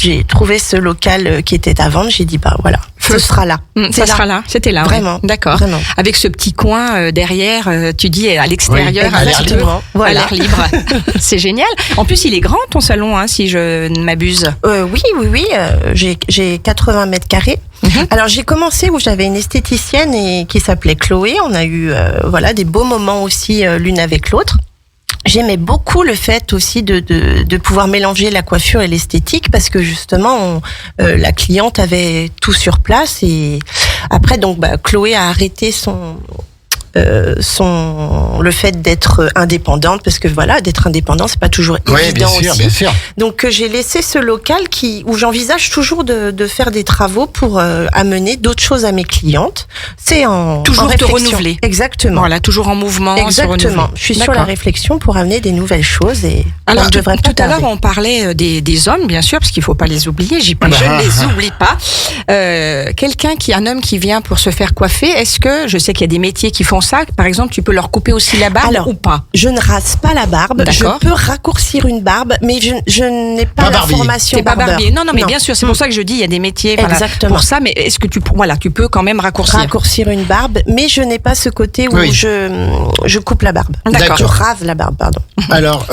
Speaker 5: j'ai trouvé ce local qui était à vendre, j'ai dit bah voilà, ce sera là.
Speaker 4: Ça sera là. C'était là.
Speaker 5: Vraiment.
Speaker 4: Ouais. D'accord.
Speaker 5: Vraiment.
Speaker 4: Avec ce petit coin derrière, tu dis à l'extérieur,
Speaker 3: Oui, à l'air
Speaker 5: libre. Voilà.
Speaker 4: À l'air libre. C'est génial. En plus, il est grand ton salon, hein, si je ne m'abuse.
Speaker 5: Oui. J'ai 80 mètres carrés. Alors j'ai commencé où j'avais une esthéticienne qui s'appelait Chloé. On a eu des beaux moments aussi l'une avec l'autre. J'aimais beaucoup le fait aussi de pouvoir mélanger la coiffure et l'esthétique parce que justement la cliente avait tout sur place et après donc Chloé a arrêté le fait d'être indépendante parce que d'être indépendant c'est pas toujours évident aussi.
Speaker 3: Bien sûr.
Speaker 5: Donc j'ai laissé ce local où j'envisage toujours de faire des travaux pour amener d'autres choses à mes clientes. C'est
Speaker 4: toujours
Speaker 5: en
Speaker 4: te
Speaker 5: réflexion.
Speaker 4: renouveler.
Speaker 5: Exactement.
Speaker 4: Voilà, toujours en mouvement.
Speaker 5: Exactement. Je suis sur la réflexion pour amener des nouvelles choses et
Speaker 4: alors,
Speaker 5: on ne devrait pas
Speaker 4: tout à l'heure,
Speaker 5: tarder.
Speaker 4: on parlait des hommes, bien sûr, parce qu'il faut pas les oublier. Je ne les oublie pas. Un homme qui vient pour se faire coiffer, est-ce que, je sais qu'il y a des métiers qui font ça, par exemple, tu peux leur couper aussi la barbe ou pas?
Speaker 5: Je ne rase pas la barbe.
Speaker 4: D'accord.
Speaker 5: Je peux raccourcir une barbe, mais je n'ai pas la
Speaker 3: barbier.
Speaker 5: formation
Speaker 4: T'es pas
Speaker 5: barbeur.
Speaker 4: barbier. Non, mais bien sûr, c'est pour ça que je dis, il y a des métiers
Speaker 5: Exactement.
Speaker 4: pour ça, mais est-ce que tu peux quand même
Speaker 5: Raccourcir une barbe, mais je n'ai pas ce côté où
Speaker 3: Oui.
Speaker 5: je coupe la barbe.
Speaker 3: D'accord.
Speaker 5: Je rase la barbe, pardon.
Speaker 3: Alors,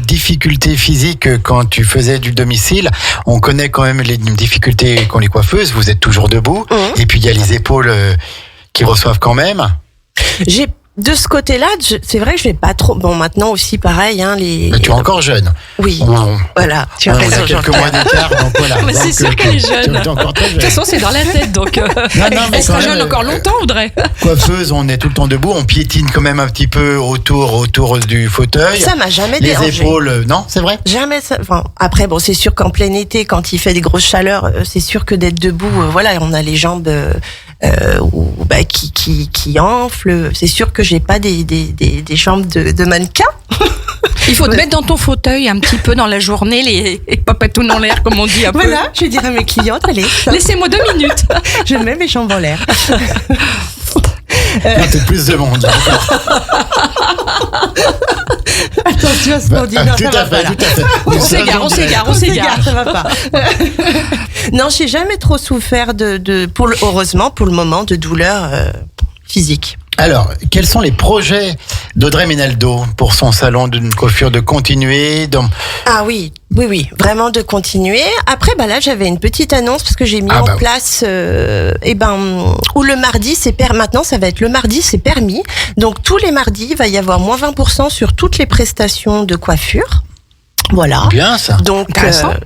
Speaker 3: difficultés physiques quand tu faisais du domicile, on connaît quand même les difficultés qu'ont les coiffeuses. Vous êtes toujours debout, et puis il y a les épaules qui reçoivent quand même.
Speaker 5: De ce côté-là, c'est vrai que je vais pas trop. Bon, maintenant aussi, pareil, hein,
Speaker 3: Mais tu es encore jeune.
Speaker 5: Oui.
Speaker 3: Voilà,
Speaker 5: tu as
Speaker 3: on a
Speaker 5: raison.
Speaker 3: quelques mois d'écart, donc voilà.
Speaker 4: Mais c'est
Speaker 3: Donc,
Speaker 4: sûr qu'elle est jeune.
Speaker 3: tu es encore très jeune.
Speaker 4: De toute façon, c'est dans la tête, donc
Speaker 3: Non, mais
Speaker 4: elle sera
Speaker 3: quand
Speaker 4: jeune
Speaker 3: même,
Speaker 4: encore longtemps, Audrey.
Speaker 3: Coiffeuse, on est tout le temps debout, on piétine quand même un petit peu autour du fauteuil.
Speaker 5: Ça m'a jamais
Speaker 3: Les
Speaker 5: dérangé.
Speaker 3: épaules, non, c'est vrai.
Speaker 5: Jamais ça. Enfin, après, bon, c'est sûr qu'en plein été, quand il fait des grosses chaleurs, c'est sûr que d'être debout, on a les jambes qui enflent. C'est sûr que j'ai pas des jambes de mannequin.
Speaker 4: Il faut te mettre dans ton fauteuil un petit peu dans la journée, les papatounes en l'air, comme on dit un peu.
Speaker 5: Voilà, je vais dire à mes clientes, allez,
Speaker 4: Laissez-moi 2 minutes.
Speaker 5: je mets mes jambes en l'air.
Speaker 3: Peut-être plus de monde.
Speaker 5: Attention à ce qu'on dit. Non,
Speaker 3: Tout
Speaker 5: ça
Speaker 3: à
Speaker 5: va pas,
Speaker 3: fait,
Speaker 5: là.
Speaker 3: tout à fait.
Speaker 4: On s'égare.
Speaker 5: Ça va pas. Non, j'ai jamais trop souffert heureusement, pour le moment, de douleurs physiques.
Speaker 3: Alors, quels sont les projets d'Audrey Menaldo pour son salon d'une coiffure, de continuer
Speaker 5: Ah oui, vraiment de continuer. Après, là, j'avais une petite annonce parce que j'ai mis en place, où le mardi, maintenant, ça va être le mardi, c'est permis. Donc, tous les mardis, il va y avoir moins 20% sur toutes les prestations de coiffure. Voilà.
Speaker 3: Bien ça.
Speaker 5: Donc,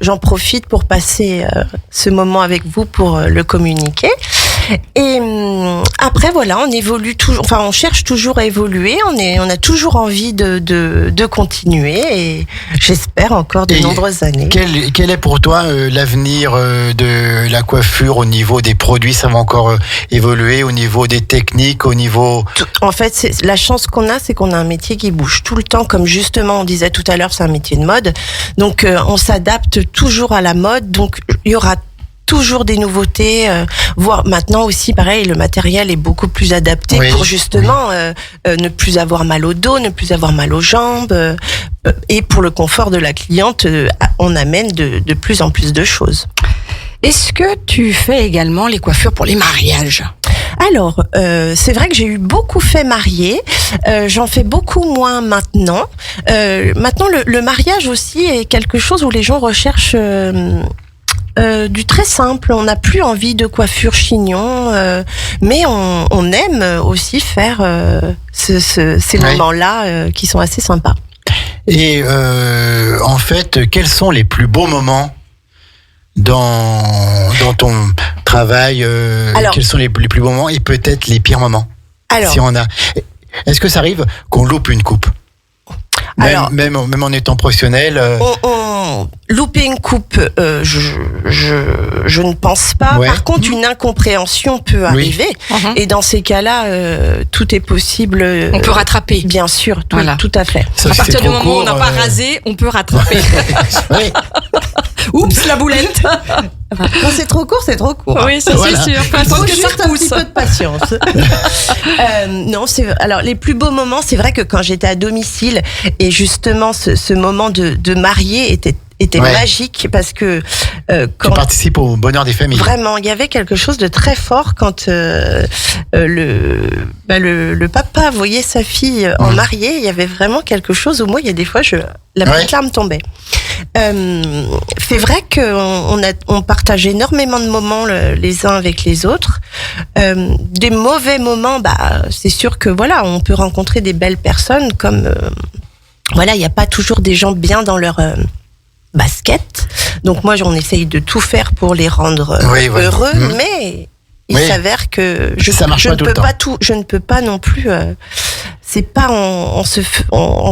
Speaker 5: j'en profite pour passer ce moment avec vous pour le communiquer. Et après, on évolue toujours, on cherche toujours à évoluer. On a toujours envie de continuer et j'espère encore de nombreuses années.
Speaker 3: Quel est pour toi l'avenir de la coiffure au niveau des produits? Ça va encore évoluer au niveau des techniques, au niveau...
Speaker 5: En fait, la chance qu'on a, c'est qu'on a un métier qui bouge tout le temps. Comme justement, on disait tout à l'heure, c'est un métier de mode. Donc, on s'adapte toujours à la mode. Donc, il y aura toujours des nouveautés, voire maintenant aussi pareil, le matériel est beaucoup plus adapté pour justement ne plus avoir mal au dos, ne plus avoir mal aux jambes, et pour le confort de la cliente, on amène de plus en plus de choses.
Speaker 4: Est-ce que tu fais également les coiffures pour les mariages?
Speaker 5: Alors, c'est vrai que j'ai eu beaucoup fait marier. J'en fais beaucoup moins maintenant. Maintenant, le mariage aussi est quelque chose où les gens recherchent du très simple. On n'a plus envie de coiffure chignon, mais on aime aussi faire ces moments-là qui sont assez sympas.
Speaker 3: Et en fait, quels sont les plus beaux moments dans ton travail,
Speaker 5: Alors-
Speaker 3: quels sont les plus beaux moments et peut-être les pires moments,
Speaker 5: Alors,
Speaker 3: si on a. Est-ce que ça arrive qu'on loupe une coupe,
Speaker 5: Alors-
Speaker 3: même en étant professionnel
Speaker 5: louper une coupe, je ne pense pas.
Speaker 3: Ouais.
Speaker 5: Par contre, une incompréhension peut arriver.
Speaker 4: Mhm.
Speaker 5: Et dans ces cas-là, tout est possible.
Speaker 4: On peut rattraper.
Speaker 5: Bien sûr,
Speaker 4: Voilà.
Speaker 5: tout à fait.
Speaker 3: Sauf
Speaker 4: À
Speaker 3: si
Speaker 4: partir
Speaker 3: c'est
Speaker 4: du
Speaker 3: trop
Speaker 4: moment où on n'a
Speaker 3: court,
Speaker 4: pas rasé, on peut rattraper.
Speaker 3: ouais.
Speaker 4: Oups, la boulette.
Speaker 5: Quand c'est trop court, c'est trop court.
Speaker 4: Oui, ça
Speaker 3: Voilà.
Speaker 4: c'est sûr. Faut
Speaker 5: Il faut
Speaker 4: attendre que ça
Speaker 5: juste un petit
Speaker 4: repousse.
Speaker 5: peu de patience. Non, alors les plus beaux moments, c'est vrai que quand j'étais à domicile et justement ce moment de mariée était
Speaker 3: Ouais.
Speaker 5: magique parce que
Speaker 3: Tu
Speaker 5: quand
Speaker 3: participes au bonheur des familles.
Speaker 5: vraiment il y avait quelque chose de très fort quand le papa voyait sa fille en mariée, il y avait vraiment quelque chose où moi il y a des fois la petite larme tombait. C'est vrai qu'on partage énormément de moments les uns avec les autres. Des mauvais moments, c'est sûr que voilà, on peut rencontrer des belles personnes comme voilà, il n'y a pas toujours des gens bien dans leur basket. Donc moi, on essaye de tout faire pour les rendre
Speaker 3: Oui, ouais.
Speaker 5: heureux,
Speaker 3: Mhm.
Speaker 5: mais il
Speaker 3: Oui.
Speaker 5: s'avère que
Speaker 3: Ça marche pas tout le temps.
Speaker 5: je ne peux pas non plus. C'est pas en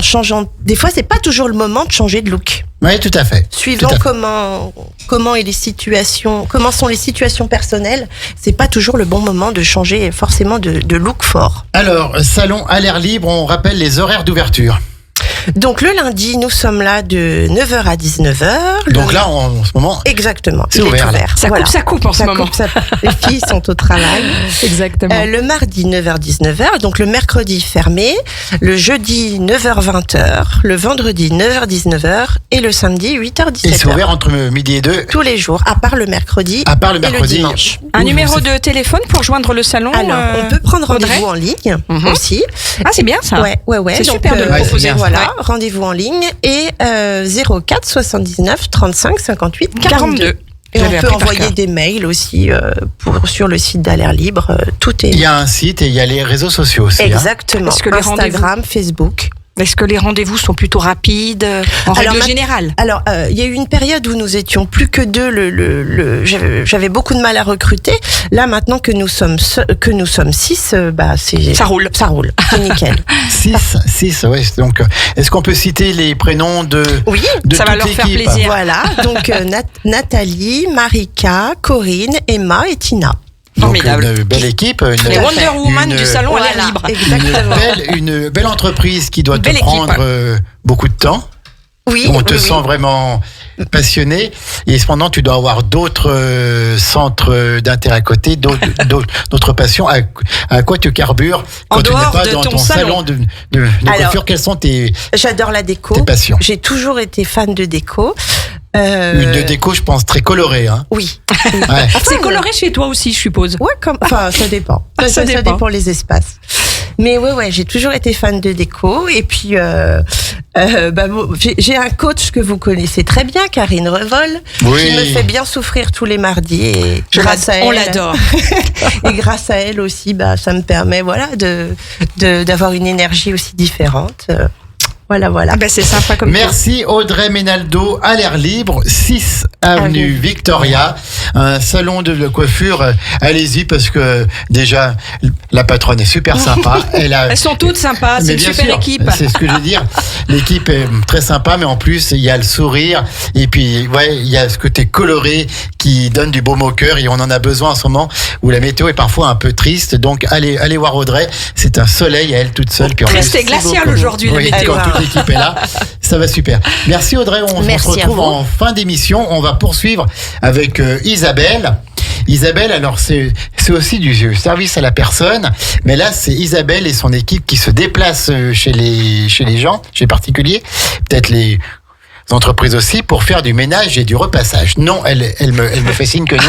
Speaker 5: changeant. Des fois, c'est pas toujours le moment de changer de look.
Speaker 3: Oui, tout à fait.
Speaker 5: Suivant
Speaker 3: Tout à fait.
Speaker 5: comment sont les situations personnelles, c'est pas toujours le bon moment de changer forcément de look fort.
Speaker 3: Alors, salon à l'air libre, on rappelle les horaires d'ouverture.
Speaker 5: Donc le lundi, nous sommes là de 9h à 19h.
Speaker 3: Donc là, en ce moment,
Speaker 5: Exactement,
Speaker 3: C'est
Speaker 5: il
Speaker 3: ouvert,
Speaker 5: est
Speaker 3: là.
Speaker 5: ouvert.
Speaker 4: Ça coupe en ce moment.
Speaker 5: Les filles sont au travail.
Speaker 4: Exactement.
Speaker 5: Le mardi 9h-19h, donc le mercredi fermé, le jeudi 9h-20h, le vendredi 9h-19h et le samedi 8h-17h.
Speaker 3: et c'est ouvert entre midi et 2.
Speaker 5: Tous les jours, à part le mercredi
Speaker 3: À part le
Speaker 5: et le
Speaker 3: mercredi.
Speaker 5: dimanche.
Speaker 4: Un numéro de téléphone pour joindre le salon.
Speaker 5: Alors, on peut prendre
Speaker 4: Audrey
Speaker 5: rendez-vous en ligne
Speaker 4: Mhm.
Speaker 5: aussi.
Speaker 4: Ah, c'est bien ça.
Speaker 5: Ouais.
Speaker 4: C'est
Speaker 5: Donc,
Speaker 4: super de le
Speaker 3: Ouais, c'est
Speaker 4: proposer.
Speaker 3: bien.
Speaker 5: Voilà,
Speaker 4: Ouais.
Speaker 5: rendez-vous en ligne et 04 79 35 58 42.
Speaker 4: 42.
Speaker 5: Et on
Speaker 4: J'avais
Speaker 5: peut
Speaker 4: appris par
Speaker 5: envoyer
Speaker 4: cœur.
Speaker 5: des mails aussi sur le site d'Alair Libre. Tout est
Speaker 3: Il y a un site et il y a les réseaux sociaux aussi. hein.
Speaker 5: exactement.
Speaker 4: Est-ce que les
Speaker 5: Instagram, Facebook.
Speaker 4: Est-ce que les rendez-vous sont plutôt rapides en
Speaker 5: Alors,
Speaker 4: règle générale?
Speaker 5: Alors, il y a eu une période où nous étions plus que deux. J'avais beaucoup de mal à recruter. Là, maintenant que nous sommes 6, c'est
Speaker 4: Ça roule.
Speaker 5: Ça roule. C'est nickel.
Speaker 3: 6, ouais. Donc, est-ce qu'on peut citer les prénoms de
Speaker 5: Oui.
Speaker 4: Ça va
Speaker 3: toute
Speaker 4: leur faire
Speaker 3: l'équipe
Speaker 4: plaisir.
Speaker 5: Voilà. Donc Nathalie, Marika, Corinne, Emma et Tina.
Speaker 3: Donc,
Speaker 4: Formidable.
Speaker 3: une belle équipe.
Speaker 4: Les Wonder Woman
Speaker 3: une-
Speaker 4: du salon à l'air
Speaker 5: Voilà,
Speaker 4: libre.
Speaker 5: Exactement.
Speaker 3: Une belle entreprise qui doit
Speaker 4: Une
Speaker 3: te
Speaker 4: belle équipe.
Speaker 3: prendre beaucoup de temps.
Speaker 5: Oui.
Speaker 3: On te
Speaker 5: oui,
Speaker 3: sent
Speaker 5: oui.
Speaker 3: vraiment passionné. Et cependant, tu dois avoir d'autres centres d'intérêt à côté, d'autres passions. À quoi tu carbures
Speaker 4: En
Speaker 3: quand tu n'es
Speaker 4: dehors
Speaker 3: pas
Speaker 4: de
Speaker 3: dans
Speaker 4: ton
Speaker 3: ton
Speaker 4: salon.
Speaker 3: salon de
Speaker 5: Alors,
Speaker 3: coiffure? Quelles sont tes
Speaker 5: J'adore la déco.
Speaker 3: passions?
Speaker 5: J'ai toujours été fan de déco.
Speaker 3: Une déco, je pense, très colorée. Hein.
Speaker 5: Oui.
Speaker 3: Ouais.
Speaker 4: C'est coloré chez toi aussi, je suppose.
Speaker 5: Ouais, enfin, ça dépend.
Speaker 4: Ça dépend.
Speaker 5: dépend les espaces. Mais ouais, j'ai toujours été fan de déco. Et puis, j'ai un coach que vous connaissez très bien, Karine Revol,
Speaker 3: Oui.
Speaker 5: qui me fait bien souffrir tous les mardis. Et grâce à elle,
Speaker 4: On l'adore.
Speaker 5: et grâce à elle aussi, ça me permet, voilà, d'avoir une énergie aussi différente. Voilà.
Speaker 4: Ah ben, c'est sympa comme
Speaker 3: Merci Audrey Ménaldo, à l'air libre, 6 avenue Victoria, un salon de coiffure. Allez-y parce que déjà la patronne est super sympa.
Speaker 4: Elles sont toutes sympas, c'est
Speaker 3: Mais
Speaker 4: une
Speaker 3: bien
Speaker 4: super
Speaker 3: sûr,
Speaker 4: équipe.
Speaker 3: C'est ce que je veux dire. L'équipe est très sympa, mais en plus il y a le sourire et puis ouais, il y a ce côté coloré qui donne du baume au cœur et on en a besoin en ce moment où la météo est parfois un peu triste. Donc allez voir Audrey, c'est un soleil à elle toute seule. Puis en
Speaker 4: Triste
Speaker 3: plus,
Speaker 4: et glacial aujourd'hui, la
Speaker 3: oui,
Speaker 4: météo.
Speaker 3: quand toute l'équipe est là, ça va super. Merci Audrey, on
Speaker 5: Merci
Speaker 3: se retrouve
Speaker 5: à vous.
Speaker 3: en fin d'émission. On va poursuivre avec Isabelle. Isabelle, alors c'est aussi du service à la personne, mais là c'est Isabelle et son équipe qui se déplacent chez les gens, chez les particuliers, peut-être les entreprises aussi, pour faire du ménage et du repassage. Non, elle me fait signe que non.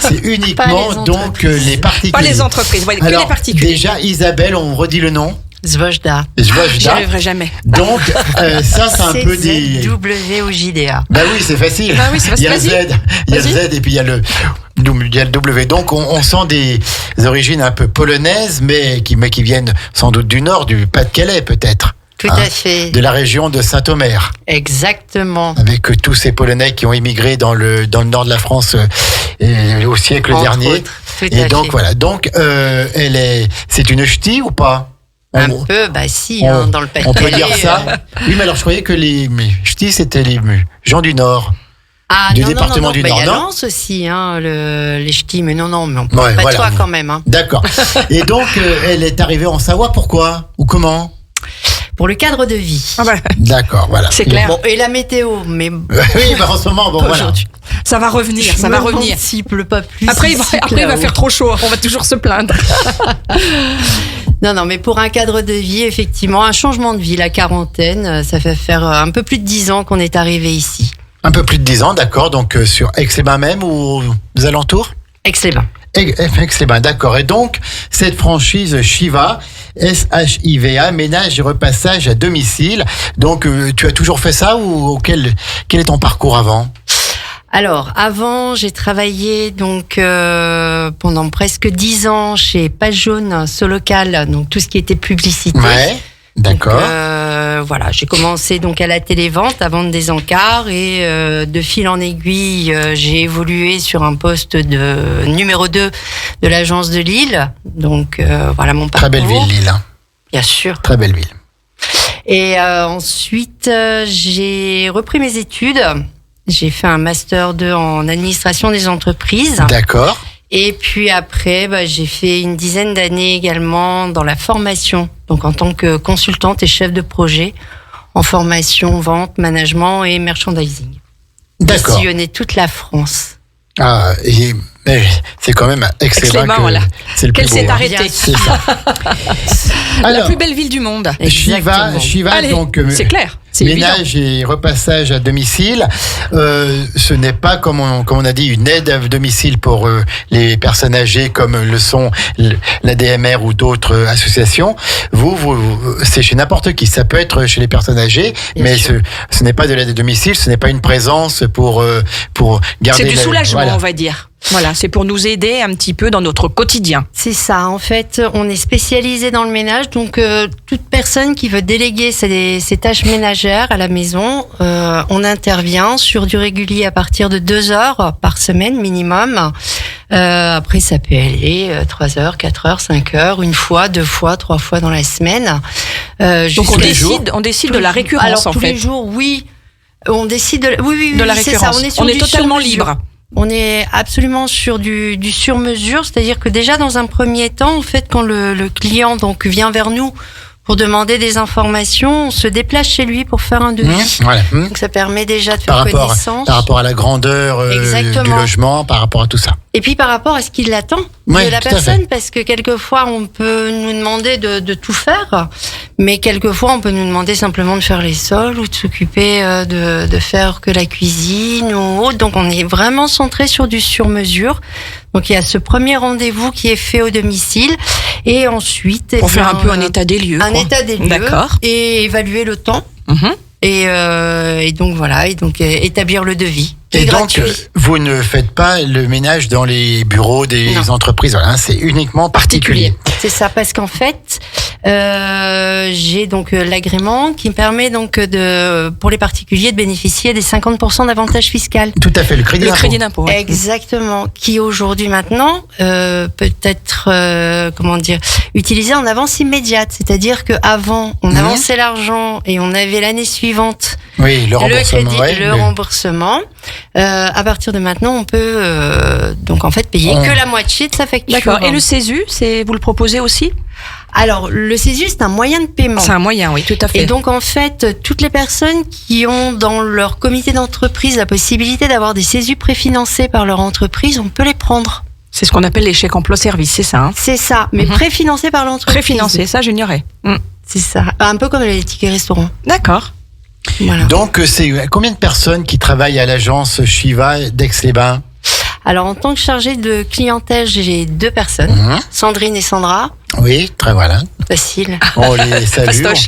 Speaker 3: C'est uniquement
Speaker 6: Pas les
Speaker 3: donc les particuliers.
Speaker 4: Pas les entreprises, ouais, que
Speaker 3: Alors,
Speaker 4: les particuliers.
Speaker 3: déjà Isabelle, on redit le nom.
Speaker 6: Zvojda.
Speaker 3: Je vois,
Speaker 4: J'y arriverai jamais.
Speaker 3: donc, ça, c'est un peu des...
Speaker 6: CZWOJDA.
Speaker 3: Bah oui, c'est facile.
Speaker 4: Bah oui, c'est facile.
Speaker 3: Il y a le Z,
Speaker 4: Vas-y.
Speaker 3: il y a le
Speaker 4: Vas-y.
Speaker 3: Z et puis il y a le W. Donc, on sent des origines un peu polonaises, mais qui viennent sans doute du Nord, du Pas-de-Calais, peut-être.
Speaker 6: Tout à fait.
Speaker 3: De la région de Saint-Omer.
Speaker 6: Exactement.
Speaker 3: Avec tous ces Polonais qui ont immigré dans le nord de la France au siècle
Speaker 6: Entre
Speaker 3: dernier.
Speaker 6: autres. Tout
Speaker 3: Et
Speaker 6: à
Speaker 3: donc
Speaker 6: fait.
Speaker 3: voilà. Donc c'est une ch'ti ou pas?
Speaker 6: Un peu, bah si, dans le Pas-de-Calais.
Speaker 3: On peut dire ça. Oui, mais alors je croyais que les ch'tis c'était les gens du Nord.
Speaker 6: Ah,
Speaker 3: du
Speaker 6: non,
Speaker 3: département
Speaker 6: non,
Speaker 3: du
Speaker 6: bah,
Speaker 3: Nord,
Speaker 6: il y a
Speaker 3: non
Speaker 6: Lens aussi, hein, les ch'tis, mais non, mais on parle
Speaker 3: Ouais,
Speaker 6: pas
Speaker 3: voilà.
Speaker 6: de toi quand même. Hein.
Speaker 3: D'accord. Et donc elle est arrivée en Savoie. Pourquoi ou comment?
Speaker 6: Pour le cadre de vie.
Speaker 4: Ah bah,
Speaker 3: D'accord, voilà.
Speaker 4: c'est clair.
Speaker 6: Bon, et la météo, mais
Speaker 3: Oui, bah en ce moment, bon voilà.
Speaker 6: aujourd'hui.
Speaker 4: Ça va revenir, ça va revenir.
Speaker 6: S'il pleut pas plus.
Speaker 4: Après, il
Speaker 6: ici que
Speaker 4: va
Speaker 6: là-haut.
Speaker 4: faire trop chaud. On va toujours se plaindre.
Speaker 6: Non, mais pour un cadre de vie, effectivement, un changement de vie, la quarantaine, ça fait faire un peu plus de 10 ans qu'on est arrivé ici.
Speaker 3: Un peu plus de 10 ans, d'accord. Donc sur Aix-les-Bains même ou aux alentours?
Speaker 6: Aix-les-Bains.
Speaker 3: Aix-les-Bains, d'accord. Et donc, cette franchise Shiva, SHIVA, ménage et repassage à domicile. Donc, tu as toujours fait ça ou quel est ton parcours avant?
Speaker 6: Alors, avant, j'ai travaillé donc pendant presque 10 ans chez Page Jaune, Solocal, donc tout ce qui était publicité.
Speaker 3: Ouais, d'accord.
Speaker 6: Voilà, j'ai commencé donc à la télévente à vendre des encarts et de fil en aiguille, j'ai évolué sur un poste de numéro 2 de l'agence de Lille. Donc voilà mon parcours.
Speaker 3: Très belle ville, Lille. Hein.
Speaker 6: Bien sûr.
Speaker 3: Très belle ville.
Speaker 6: Et ensuite, j'ai repris mes études. J'ai fait un master 2 en administration des entreprises.
Speaker 3: D'accord.
Speaker 6: Et puis après, j'ai fait une dizaine d'années également dans la formation, donc en tant que consultante et chef de projet en formation, vente, management et merchandising.
Speaker 3: D'accord.
Speaker 6: J'ai sillonné toute la France.
Speaker 3: Ah, mais c'est quand même excellent.
Speaker 4: Aix-les-Bains, voilà.
Speaker 3: C'est le plus
Speaker 4: Qu'elle
Speaker 3: beau.
Speaker 4: s'est
Speaker 3: Hein.
Speaker 4: arrêtée.
Speaker 3: C'est ça.
Speaker 4: La
Speaker 3: Alors,
Speaker 4: plus belle ville du monde.
Speaker 6: Exactement.
Speaker 3: Shiva,
Speaker 4: Allez,
Speaker 3: donc
Speaker 4: c'est clair. C'est évident.
Speaker 3: ménage et repassage à domicile. Ce n'est pas, comme on a dit, une aide à domicile pour les personnes âgées comme le sont l'ADMR ou d'autres associations. Vous, c'est chez n'importe qui. Ça peut être chez les personnes âgées,
Speaker 6: Bien
Speaker 3: mais
Speaker 6: sûr.
Speaker 3: ce n'est pas de l'aide à domicile. Ce n'est pas une présence pour garder.
Speaker 4: C'est du soulagement,
Speaker 3: Voilà.
Speaker 4: on va dire. Voilà, c'est pour nous aider un petit peu dans notre quotidien.
Speaker 6: C'est ça. En fait, on est spécialisé dans le ménage, donc toute personne qui veut déléguer ses tâches ménagères à la maison, on intervient sur du régulier à partir de 2 heures par semaine minimum. Après, ça peut aller 3 heures, 4 heures, 5 heures, 1 fois, 2 fois, 3 fois dans la semaine.
Speaker 4: Donc
Speaker 6: Jusqu'à-
Speaker 4: on décide de la récurrence
Speaker 6: Alors,
Speaker 4: en
Speaker 6: tous
Speaker 4: fait.
Speaker 6: les jours, oui. On décide oui,
Speaker 4: De la
Speaker 6: c'est
Speaker 4: récurrence.
Speaker 6: ça. On est, sur
Speaker 4: On est
Speaker 6: du
Speaker 4: totalement
Speaker 6: sur-mesure.
Speaker 4: libre.
Speaker 6: On est absolument sur du sur-mesure, c'est-à-dire que déjà dans un premier temps, en fait, quand le client donc vient vers nous pour demander des informations, on se déplace chez lui pour faire un devis.
Speaker 3: Voilà.
Speaker 6: Donc ça permet déjà de faire connaissance.
Speaker 3: Par rapport à la grandeur du
Speaker 6: Exactement.
Speaker 3: logement, par rapport à tout ça.
Speaker 6: Et puis par rapport à ce qu'il attend
Speaker 3: Ouais,
Speaker 6: de la
Speaker 3: tout à
Speaker 6: personne,
Speaker 3: fait.
Speaker 6: parce que quelquefois on peut nous demander de tout faire, mais quelquefois on peut nous demander simplement de faire les sols ou de s'occuper de faire que la cuisine ou autre. Donc on est vraiment centré sur du sur-mesure. Donc il y a ce premier rendez-vous qui est fait au domicile et ensuite
Speaker 4: Pour faire un peu un état des lieux.
Speaker 6: un
Speaker 4: quoi.
Speaker 6: état des lieux
Speaker 4: D'accord.
Speaker 6: et évaluer le temps
Speaker 4: Mhm.
Speaker 6: et donc voilà et donc établir le devis. qui
Speaker 3: Et
Speaker 6: est
Speaker 3: donc,
Speaker 6: gratuit.
Speaker 3: vous ne faites pas le ménage dans les bureaux des
Speaker 6: Non.
Speaker 3: entreprises, voilà, hein, c'est uniquement particulier.
Speaker 6: C'est ça, parce qu'en fait, j'ai donc l'agrément qui me permet donc pour les particuliers de bénéficier des 50% d'avantages fiscaux.
Speaker 3: Tout à fait, le crédit
Speaker 4: Le
Speaker 3: d'impôt.
Speaker 4: crédit d'impôt. ouais.
Speaker 6: Exactement, qui aujourd'hui maintenant peut être utilisé en avance immédiate, c'est-à-dire que avant on avançait l'argent et on avait l'année suivante
Speaker 3: Oui, le remboursement.
Speaker 6: crédit,
Speaker 3: ouais,
Speaker 6: le remboursement. À partir de maintenant, on peut donc en fait payer que la moitié de sa facture.
Speaker 4: D'accord. Et le CESU, vous le proposez aussi?
Speaker 6: Alors le CESU, c'est un moyen de paiement.
Speaker 4: C'est un moyen, oui, tout à fait.
Speaker 6: Et donc en fait, toutes les personnes qui ont dans leur comité d'entreprise la possibilité d'avoir des CESU préfinancés par leur entreprise, on peut les prendre.
Speaker 4: C'est ce qu'on appelle les chèques emploi-service, c'est ça. Hein.
Speaker 6: C'est ça, mais préfinancés par l'entreprise.
Speaker 4: Préfinancé, ça j'ignorais.
Speaker 6: C'est ça, un peu comme les tickets restaurants.
Speaker 4: D'accord.
Speaker 6: Voilà.
Speaker 3: Donc, c'est combien de personnes qui travaillent à l'agence Shiva d'Aix-les-Bains?
Speaker 6: Alors en tant que chargée de clientèle, j'ai 2 personnes,
Speaker 3: Mhm.
Speaker 6: Sandrine et Sandra.
Speaker 3: Oui, très voilà.
Speaker 6: Facile.
Speaker 3: On les salue.
Speaker 4: Fastoche.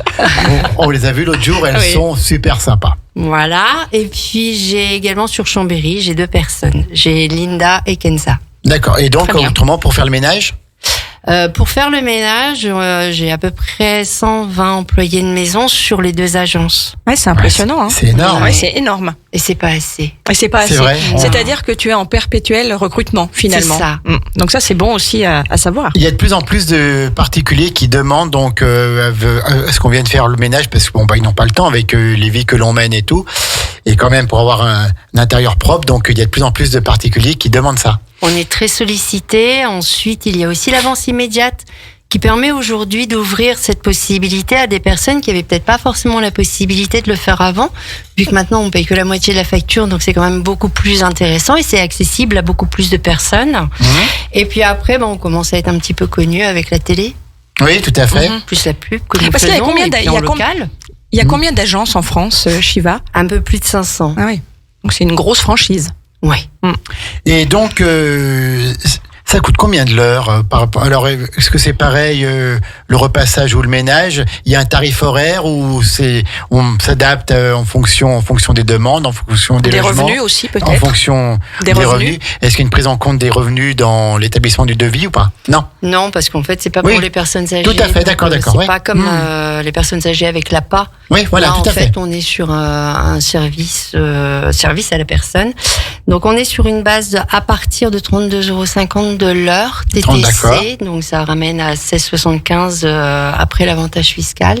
Speaker 3: On les a vues l'autre jour, elles
Speaker 4: Oui.
Speaker 3: sont super sympas.
Speaker 6: Voilà. Et puis j'ai également sur Chambéry, j'ai 2 personnes. J'ai Linda et Kenza.
Speaker 3: D'accord. Et donc,
Speaker 4: Très bien.
Speaker 3: autrement, pour faire le ménage?
Speaker 6: Pour faire le ménage, j'ai à peu près 120 employés de maison sur les 2 agences.
Speaker 4: Ouais, c'est impressionnant. Hein.
Speaker 3: C'est énorme.
Speaker 4: Ouais, c'est énorme.
Speaker 6: Et c'est pas assez.
Speaker 4: Et c'est pas
Speaker 3: C'est
Speaker 4: assez.
Speaker 3: vrai.
Speaker 4: C'est-à-dire que tu es en perpétuel recrutement, finalement.
Speaker 6: C'est ça.
Speaker 4: Donc ça, c'est bon aussi à savoir.
Speaker 3: Il y a de plus en plus de particuliers qui demandent donc à ce qu'on vienne faire le ménage parce que ils n'ont pas le temps avec les vies que l'on mène et tout. Et quand même pour avoir un intérieur propre, donc il y a de plus en plus de particuliers qui demandent ça.
Speaker 6: On est très sollicité. Ensuite, il y a aussi l'avance immédiate qui permet aujourd'hui d'ouvrir cette possibilité à des personnes qui avaient peut-être pas forcément la possibilité de le faire avant, vu que maintenant on paye que la moitié de la facture, donc c'est quand même beaucoup plus intéressant et c'est accessible à beaucoup plus de personnes. Et puis après, on commence à être un petit peu connu avec la télé,
Speaker 3: Oui, tout à fait.
Speaker 6: plus la pub que nous
Speaker 4: Parce qu'il y a
Speaker 6: faisons,
Speaker 4: combien
Speaker 6: et puis
Speaker 4: il y a
Speaker 6: en local,
Speaker 4: Il y a combien d'agences en France, Shiva?
Speaker 6: un peu plus de 500.
Speaker 4: Ah oui. Donc c'est une grosse franchise.
Speaker 6: Ouais.
Speaker 3: Et donc, ça coûte combien de l'heure par rapport... Alors, est-ce que c'est pareil, le repassage ou le ménage? Il y a un tarif horaire ou on s'adapte en fonction des demandes, en fonction des logements,
Speaker 4: revenus aussi, peut-être?
Speaker 3: en fonction
Speaker 4: Des revenus.
Speaker 3: Est-ce qu'il y a une prise en compte des revenus dans l'établissement du devis ou pas? Non.
Speaker 6: Non, parce qu'en fait, c'est pas
Speaker 3: Oui.
Speaker 6: pour les personnes âgées.
Speaker 3: Tout à fait, d'accord,
Speaker 6: Donc,
Speaker 3: d'accord,
Speaker 6: C'est
Speaker 3: ouais.
Speaker 6: pas comme les personnes âgées avec l'APA.
Speaker 3: Oui, voilà,
Speaker 6: Là,
Speaker 3: tout
Speaker 6: en
Speaker 3: à fait.
Speaker 6: on est sur un service à la personne. Donc, on est sur une base à partir de 32,50 € de l'heure
Speaker 3: D'accord.
Speaker 6: TTC. Donc, ça ramène à 16,75 après l'avantage fiscal.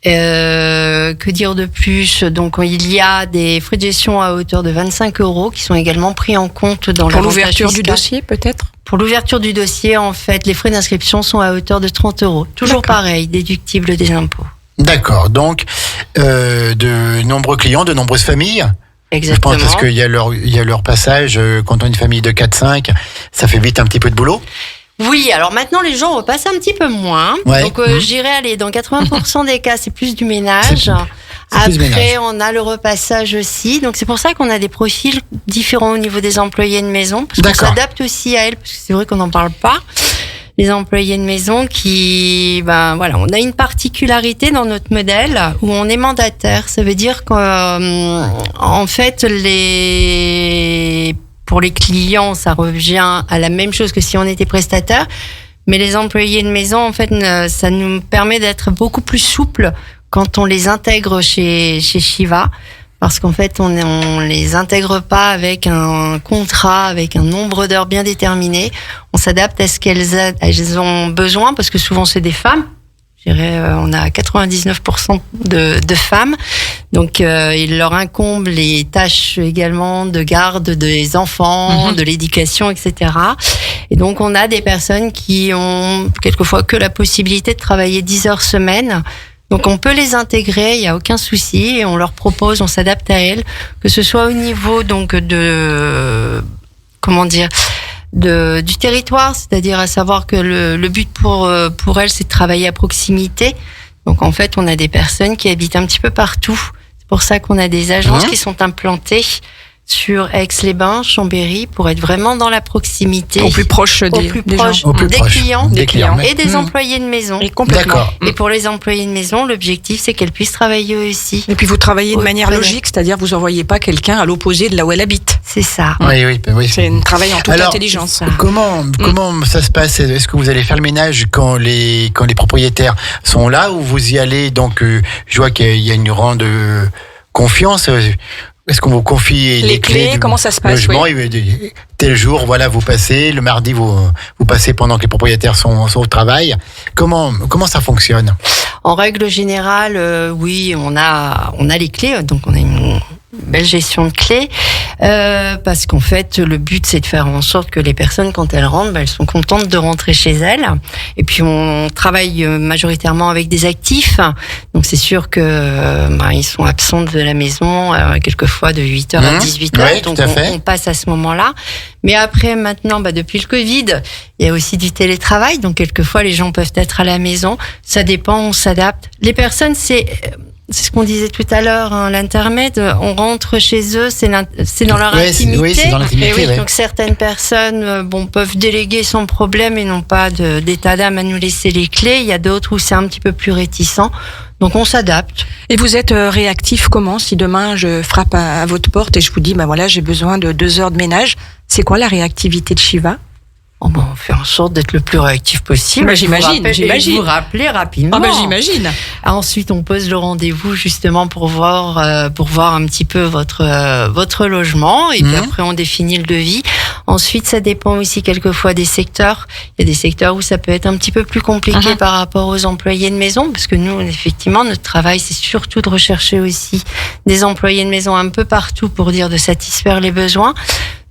Speaker 6: Que dire de plus? Donc, il y a des frais de gestion à hauteur de 25 € qui sont également pris en compte dans
Speaker 4: Pour
Speaker 6: l'avantage
Speaker 4: l'ouverture du
Speaker 6: fiscal.
Speaker 4: dossier, peut-être?
Speaker 6: Pour l'ouverture du dossier, en fait, les frais d'inscription sont à hauteur de 30 €. Toujours
Speaker 4: D'accord.
Speaker 6: pareil, déductible des impôts.
Speaker 3: D'accord. Donc, de nombreux clients, de nombreuses familles.
Speaker 6: Exactement.
Speaker 3: Je pense parce qu'il y a leur passage, quand on est une famille de 4-5, ça fait vite un petit peu de boulot.
Speaker 6: Oui, alors maintenant les gens repassent un petit peu moins.
Speaker 3: Ouais.
Speaker 6: Donc je dirais, allez, dans 80% des cas, c'est plus du ménage.
Speaker 3: C'est plus
Speaker 6: Après,
Speaker 3: ménage.
Speaker 6: on a le repassage aussi. Donc c'est pour ça qu'on a des profils différents au niveau des employés de maison, parce qu'on
Speaker 3: D'accord.
Speaker 6: s'adapte aussi à elles, parce que c'est vrai qu'on n'en parle pas. Les employés de maison qui, voilà, on a une particularité dans notre modèle où on est mandataire. Ça veut dire qu'en fait, pour les clients, ça revient à la même chose que si on était prestataire. Mais les employés de maison, en fait, ça nous permet d'être beaucoup plus souple quand on les intègre chez Shiva. Parce qu'en fait, on les intègre pas avec un contrat, avec un nombre d'heures bien déterminé. On s'adapte à ce qu'elles ont besoin, parce que souvent c'est des femmes. Je dirais, on a 99% de femmes. Donc, il leur incombe les tâches également de garde des enfants, de l'éducation, etc. Et donc, on a des personnes qui ont quelquefois que la possibilité de travailler 10 heures semaine. Donc on peut les intégrer, il n'y a aucun souci, et on leur propose, on s'adapte à elles, que ce soit au niveau donc du territoire, c'est-à-dire à savoir que le but pour elles, c'est de travailler à proximité. Donc en fait, on a des personnes qui habitent un petit peu partout. C'est pour ça qu'on a des agences qui sont implantées sur Aix-les-Bains, Chambéry, pour être vraiment dans la proximité.
Speaker 4: Au plus proche des gens.
Speaker 3: Au plus
Speaker 6: des
Speaker 3: proche
Speaker 6: clients
Speaker 3: des clients.
Speaker 6: et des employés de maison.
Speaker 4: Et complètement.
Speaker 3: D'accord.
Speaker 6: Et pour les employés de maison, l'objectif, c'est qu'elles puissent travailler eux aussi.
Speaker 4: Et puis vous travaillez de
Speaker 6: Oui,
Speaker 4: manière
Speaker 6: voilà.
Speaker 4: logique, c'est-à-dire vous envoyez pas quelqu'un à l'opposé de là où elle habite.
Speaker 6: C'est ça.
Speaker 3: Oui.
Speaker 4: C'est un travail en toute
Speaker 3: Alors,
Speaker 4: intelligence.
Speaker 3: Comment ça se passe? Est-ce que vous allez faire le ménage quand les propriétaires sont là, ou vous y allez? Donc, je vois qu'il y a une grande confiance. Est-ce qu'on vous confie
Speaker 4: Les clés,
Speaker 3: du
Speaker 4: comment ça se passe,
Speaker 3: logement? Tel jour, voilà, vous passez. Le mardi, vous passez pendant que les propriétaires sont au travail. Comment ça fonctionne?
Speaker 6: En règle générale, oui, on a les clés, donc on a une belle gestion de clés, parce qu'en fait, le but, c'est de faire en sorte que les personnes, quand elles rentrent, elles sont contentes de rentrer chez elles. Et puis, on travaille majoritairement avec des actifs, donc c'est sûr que ils sont absents de la maison, quelquefois de 8h à 18h,
Speaker 3: Ouais,
Speaker 6: donc
Speaker 3: tout à fait.
Speaker 6: on passe à ce moment-là. Mais après, maintenant, depuis le Covid, il y a aussi du télétravail, donc quelquefois, les gens peuvent être à la maison. Ça dépend, on s'adapte. Les personnes, c'est ce qu'on disait tout à l'heure, l'intermède, on rentre chez eux, c'est dans leur intimité.
Speaker 3: Oui, c'est dans l'intimité.
Speaker 6: Et oui,
Speaker 3: ouais.
Speaker 6: donc certaines personnes peuvent déléguer sans problème et n'ont pas d'état d'âme à nous laisser les clés. Il y a d'autres où c'est un petit peu plus réticent. Donc on s'adapte.
Speaker 4: Et vous êtes réactif comment? Si demain je frappe à votre porte et je vous dis, voilà, j'ai besoin de 2 heures de ménage, c'est quoi la réactivité de Shiva?
Speaker 6: on fait en sorte d'être le plus réactif possible.
Speaker 4: Bah, j'imagine.
Speaker 6: Vous rappeler rapidement.
Speaker 4: Ah bah j'imagine.
Speaker 6: Ensuite, on pose le rendez-vous justement pour voir un petit peu votre logement. Et puis après, on définit le devis. Ensuite, ça dépend aussi quelquefois des secteurs. Il y a des secteurs où ça peut être un petit peu plus compliqué par rapport aux employés de maison, parce que nous, effectivement, notre travail, c'est surtout de rechercher aussi des employés de maison un peu partout pour dire de satisfaire les besoins.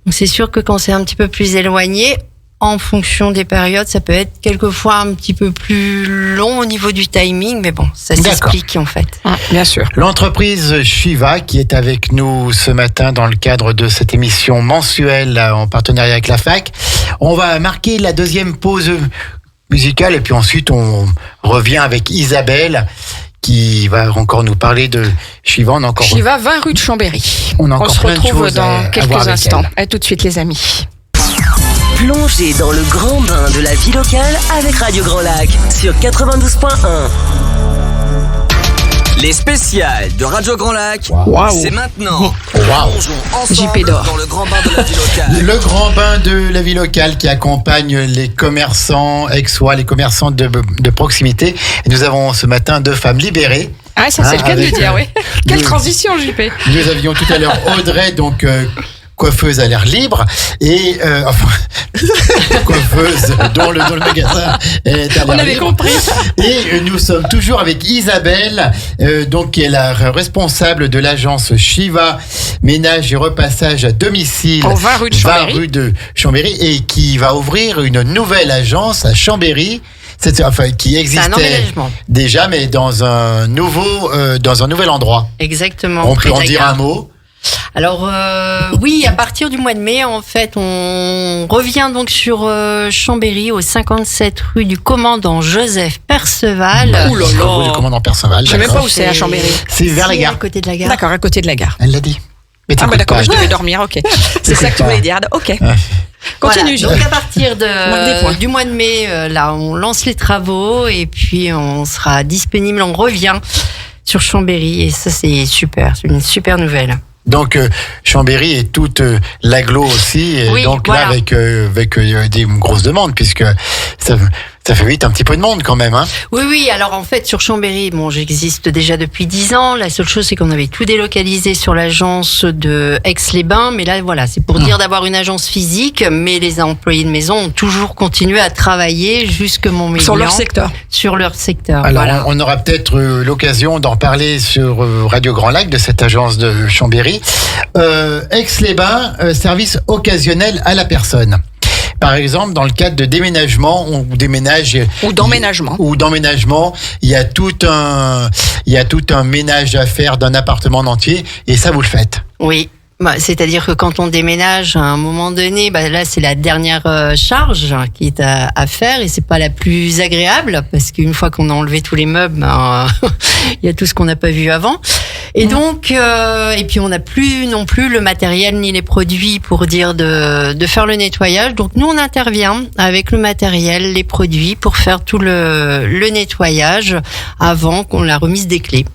Speaker 6: Donc, c'est sûr que quand c'est un petit peu plus éloigné, en fonction des périodes, ça peut être quelquefois un petit peu plus long au niveau du timing, mais bon, ça s'explique en fait.
Speaker 4: Bien sûr.
Speaker 3: L'entreprise Shiva qui est avec nous ce matin dans le cadre de cette émission mensuelle en partenariat avec la fac. On va marquer la deuxième pause musicale et puis ensuite on revient avec Isabelle qui va encore nous parler de Shiva.
Speaker 4: Shiva, 20 rue de Chambéry.
Speaker 3: On
Speaker 4: se retrouve dans quelques instants. À tout de suite les amis.
Speaker 7: Plongez dans le grand bain de la vie locale avec Radio Grand Lac sur 92.1.
Speaker 2: Les spéciales de Radio Grand Lac, c'est maintenant. Plongeons ensemble
Speaker 4: JP d'or.
Speaker 2: dans le grand bain de la vie locale.
Speaker 3: Le grand bain de la vie locale qui accompagne les commerçants aixois, les commerçants de proximité. Et nous avons ce matin 2 femmes libérées.
Speaker 4: Ah, ça c'est le cas de le dire, oui. Quelle transition, JP.
Speaker 3: Nous avions tout à l'heure Audrey, donc coiffeuse à l'air libre, et coiffeuse dont le magasin est à l'air libre.
Speaker 4: On avait compris.
Speaker 3: Et nous sommes toujours avec Isabelle, donc qui est la responsable de l'agence Shiva Ménage et Repassage à domicile.
Speaker 4: 20 rue de Chambéry.
Speaker 3: 20 rue de Chambéry, et qui va ouvrir une nouvelle agence à Chambéry. Qui existait déjà, mais dans un nouvel endroit.
Speaker 6: Exactement.
Speaker 3: On peut en dire un mot.
Speaker 6: Alors oui, à partir du mois de mai, en fait, on revient donc sur Chambéry, au 57 rue du commandant Joseph Perceval.
Speaker 3: Ouh là là, rue du commandant Perceval.
Speaker 4: Je sais même pas où c'est à Chambéry.
Speaker 3: C'est vers la gare.
Speaker 6: À côté de la gare.
Speaker 4: D'accord, à côté de la gare.
Speaker 3: Elle l'a dit. Mais
Speaker 4: bah d'accord, je devais dormir, ok. C'est ça que tu voulais dire, ok. Continue.
Speaker 6: Voilà, donc à partir du mois de mai, là, on lance les travaux et puis on sera disponible, on revient sur Chambéry et ça c'est super, c'est une super nouvelle.
Speaker 3: Donc Chambéry et toute l'agglo aussi, et donc voilà. Là avec des grosses demandes, puisque ça fait vite un petit peu de monde quand même, hein.
Speaker 6: Oui. Alors en fait sur Chambéry, j'existe déjà depuis 10 ans. La seule chose c'est qu'on avait tout délocalisé sur l'agence de Aix-les-Bains, mais là voilà, c'est pour dire d'avoir une agence physique, mais les employés de maison ont toujours continué à travailler jusque Montmélian. Sur leur secteur.
Speaker 3: Alors
Speaker 6: voilà.
Speaker 3: on aura peut-être l'occasion d'en parler sur Radio Grand Lac de cette agence de Chambéry. Aix-les-Bains, service occasionnel à la personne. Par exemple, dans le cadre de déménagement ou d'emménagement, il y a tout un ménage à faire d'un appartement entier, et ça vous le faites.
Speaker 6: Oui. C'est-à-dire que quand on déménage, à un moment donné, là c'est la dernière charge qui est à faire, et c'est pas la plus agréable parce qu'une fois qu'on a enlevé tous les meubles, il y a tout ce qu'on n'a pas vu avant. Et donc, et puis on n'a plus non plus le matériel ni les produits pour dire de faire le nettoyage. Donc nous on intervient avec le matériel, les produits pour faire tout le nettoyage avant qu'on la remise des clés.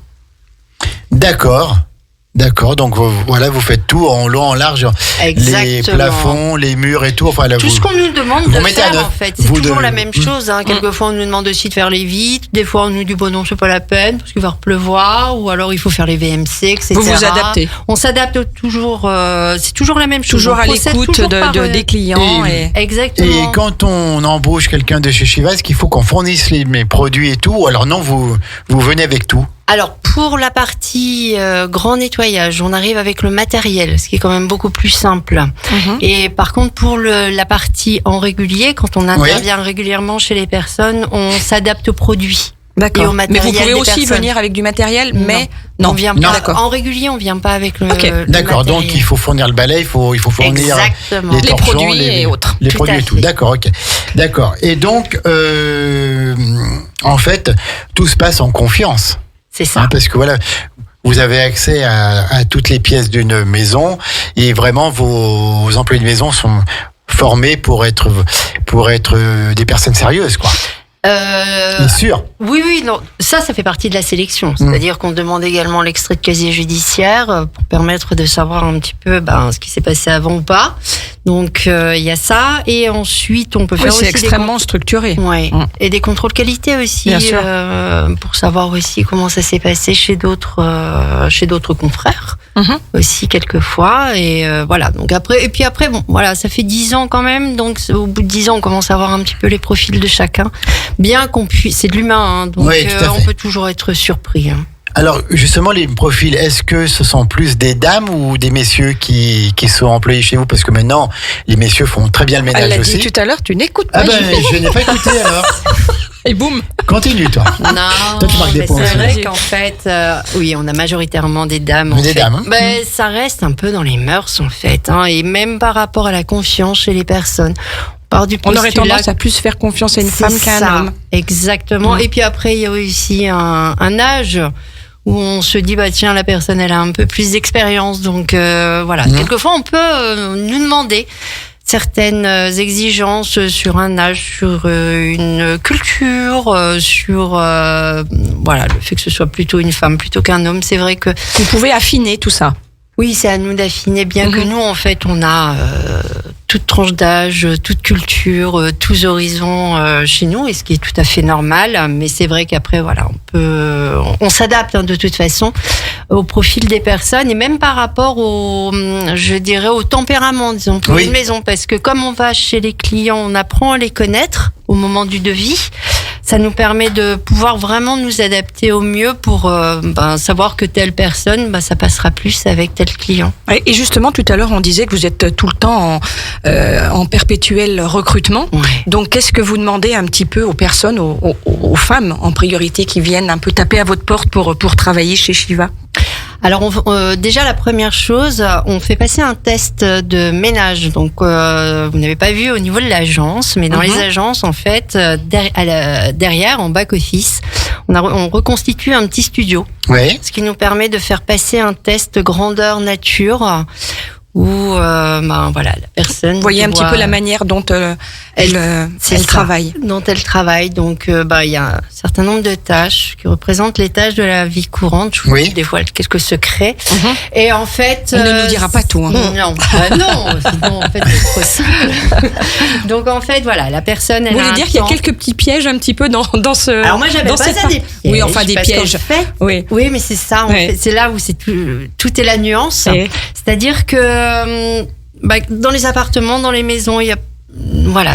Speaker 3: D'accord, donc voilà, vous faites tout en long, en large.
Speaker 6: Exactement.
Speaker 3: Les plafonds, les murs et tout. Enfin, là,
Speaker 6: tout ce qu'on nous demande de faire, en fait. C'est toujours la même chose. Quelquefois, on nous demande aussi de faire les vitres. Des fois, on nous dit, non, c'est pas la peine, parce qu'il va pleuvoir. Ou alors, il faut faire les VMC, etc.
Speaker 4: Vous vous adaptez.
Speaker 6: On s'adapte toujours. C'est toujours la même chose.
Speaker 4: Toujours à l'écoute des clients.
Speaker 6: Exactement.
Speaker 3: Et quand on embauche quelqu'un de chez Shiva, est-ce qu'il faut qu'on fournisse les produits et tout? Ou alors non, vous venez avec tout?
Speaker 6: Alors, pour la partie grand nettoyage, on arrive avec le matériel, ce qui est quand même beaucoup plus simple. Et par contre, pour la partie en régulier, quand on intervient régulièrement chez les personnes, on s'adapte aux produits.
Speaker 4: D'accord.
Speaker 6: Et au matériel.
Speaker 4: Mais vous pouvez aussi venir avec du matériel, mais non.
Speaker 6: On vient pas. D'accord. En régulier, on vient pas avec le.
Speaker 3: D'accord. Donc il faut fournir le balai, il faut fournir les
Speaker 4: produits et autres.
Speaker 3: Les produits et tout. D'accord. Ok. D'accord. Et donc, en fait, tout se passe en confiance.
Speaker 6: C'est ça.
Speaker 3: Parce que voilà, vous avez accès à toutes les pièces d'une maison, et vraiment vos employés de maison sont formés pour être des personnes sérieuses, quoi. Bien sûr.
Speaker 6: Oui, non, ça fait partie de la sélection. C'est-à-dire qu'on demande également l'extrait de casier judiciaire pour permettre de savoir un petit peu ce qui s'est passé avant ou pas. Donc il y a ça, et ensuite on peut faire aussi
Speaker 4: c'est extrêmement structuré.
Speaker 6: Ouais. Et des contrôles qualité aussi,
Speaker 4: Bien sûr.
Speaker 6: pour savoir aussi comment ça s'est passé chez d'autres confrères aussi quelquefois, et voilà. Donc après, bon, voilà, ça fait 10 ans quand même. Donc au bout de 10 ans, on commence à voir un petit peu les profils de chacun. Bien qu'on puisse, c'est de l'humain, hein, donc
Speaker 3: Oui, tout à fait.
Speaker 6: on peut toujours être surpris. Hein.
Speaker 3: Alors, justement, les profils, est-ce que ce sont plus des dames ou des messieurs qui sont employés chez vous? Parce que maintenant, les messieurs font très bien le ménage
Speaker 4: Elle l'a
Speaker 3: aussi.
Speaker 4: dit tout à l'heure, tu n'écoutes pas.
Speaker 3: Ah ben, je n'ai pas écouté alors.
Speaker 4: Et boum.
Speaker 3: Continue, toi.
Speaker 6: Non,
Speaker 3: Toi, tu marques des
Speaker 6: mais
Speaker 3: points
Speaker 6: c'est
Speaker 3: aussi.
Speaker 6: vrai qu'en fait, oui, on a majoritairement des dames.
Speaker 3: Des dames, hein.
Speaker 6: Ben, ça reste un peu dans les mœurs, en fait, hein, et même par rapport à la confiance chez les personnes. On part du
Speaker 4: On aurait
Speaker 6: postulat
Speaker 4: tendance à plus faire confiance à une
Speaker 6: c'est
Speaker 4: femme qu'à un
Speaker 6: ça,
Speaker 4: homme.
Speaker 6: Exactement. Et puis après, il y a aussi un âge où on se dit, tiens, la personne, elle a un peu plus d'expérience. Donc, voilà. Quelquefois, on peut nous demander certaines exigences sur un âge, sur une culture, sur voilà, le fait que ce soit plutôt une femme plutôt qu'un homme. C'est vrai que
Speaker 4: Vous pouvez affiner tout ça.
Speaker 6: oui, c'est à nous d'affiner, bien que nous, en fait, on a toute tranche d'âge, toute culture, tous horizons chez nous, et ce qui est tout à fait normal. Mais c'est vrai qu'après, voilà, on s'adapte de toute façon au profil des personnes, et même par rapport je dirais, au tempérament, disons, pour une maison, parce que comme on va chez les clients, on apprend à les connaître au moment du devis. Ça nous permet de pouvoir vraiment nous adapter au mieux pour savoir que telle personne, ça passera plus avec tel client.
Speaker 4: Et justement, tout à l'heure, on disait que vous êtes tout le temps en perpétuel recrutement.
Speaker 6: Ouais.
Speaker 4: Donc, qu'est-ce que vous demandez un petit peu aux personnes, aux femmes en priorité, qui viennent un peu taper à votre porte pour travailler chez Shiva?
Speaker 6: Alors déjà, la première chose, on fait passer un test de ménage. Donc vous n'avez pas vu au niveau de l'agence, mais dans les agences, en fait, derrière, en back office, on reconstitue un petit studio, ce qui nous permet de faire passer un test grandeur nature, où voilà, la personne.
Speaker 4: Vous voyez un petit peu la manière dont elle travaille.
Speaker 6: Dont elle travaille. Donc, il y a un certain nombre de tâches qui représentent les tâches de la vie courante. Je vous dis des fois quelques secrets. Et en fait,
Speaker 4: on ne nous dira pas tout. Hein.
Speaker 6: Non, sinon en fait c'est trop simple. Donc en fait, voilà, la personne.
Speaker 4: Vous voulez dire qu'il y a quelques petits pièges un petit peu dans ce.
Speaker 6: Alors moi, j'appelle pas ça des pièges.
Speaker 4: Oui, enfin des pièges.
Speaker 6: Oui, mais c'est ça. En fait, c'est là où tout est la nuance. C'est-à-dire que dans les appartements, dans les maisons, il y a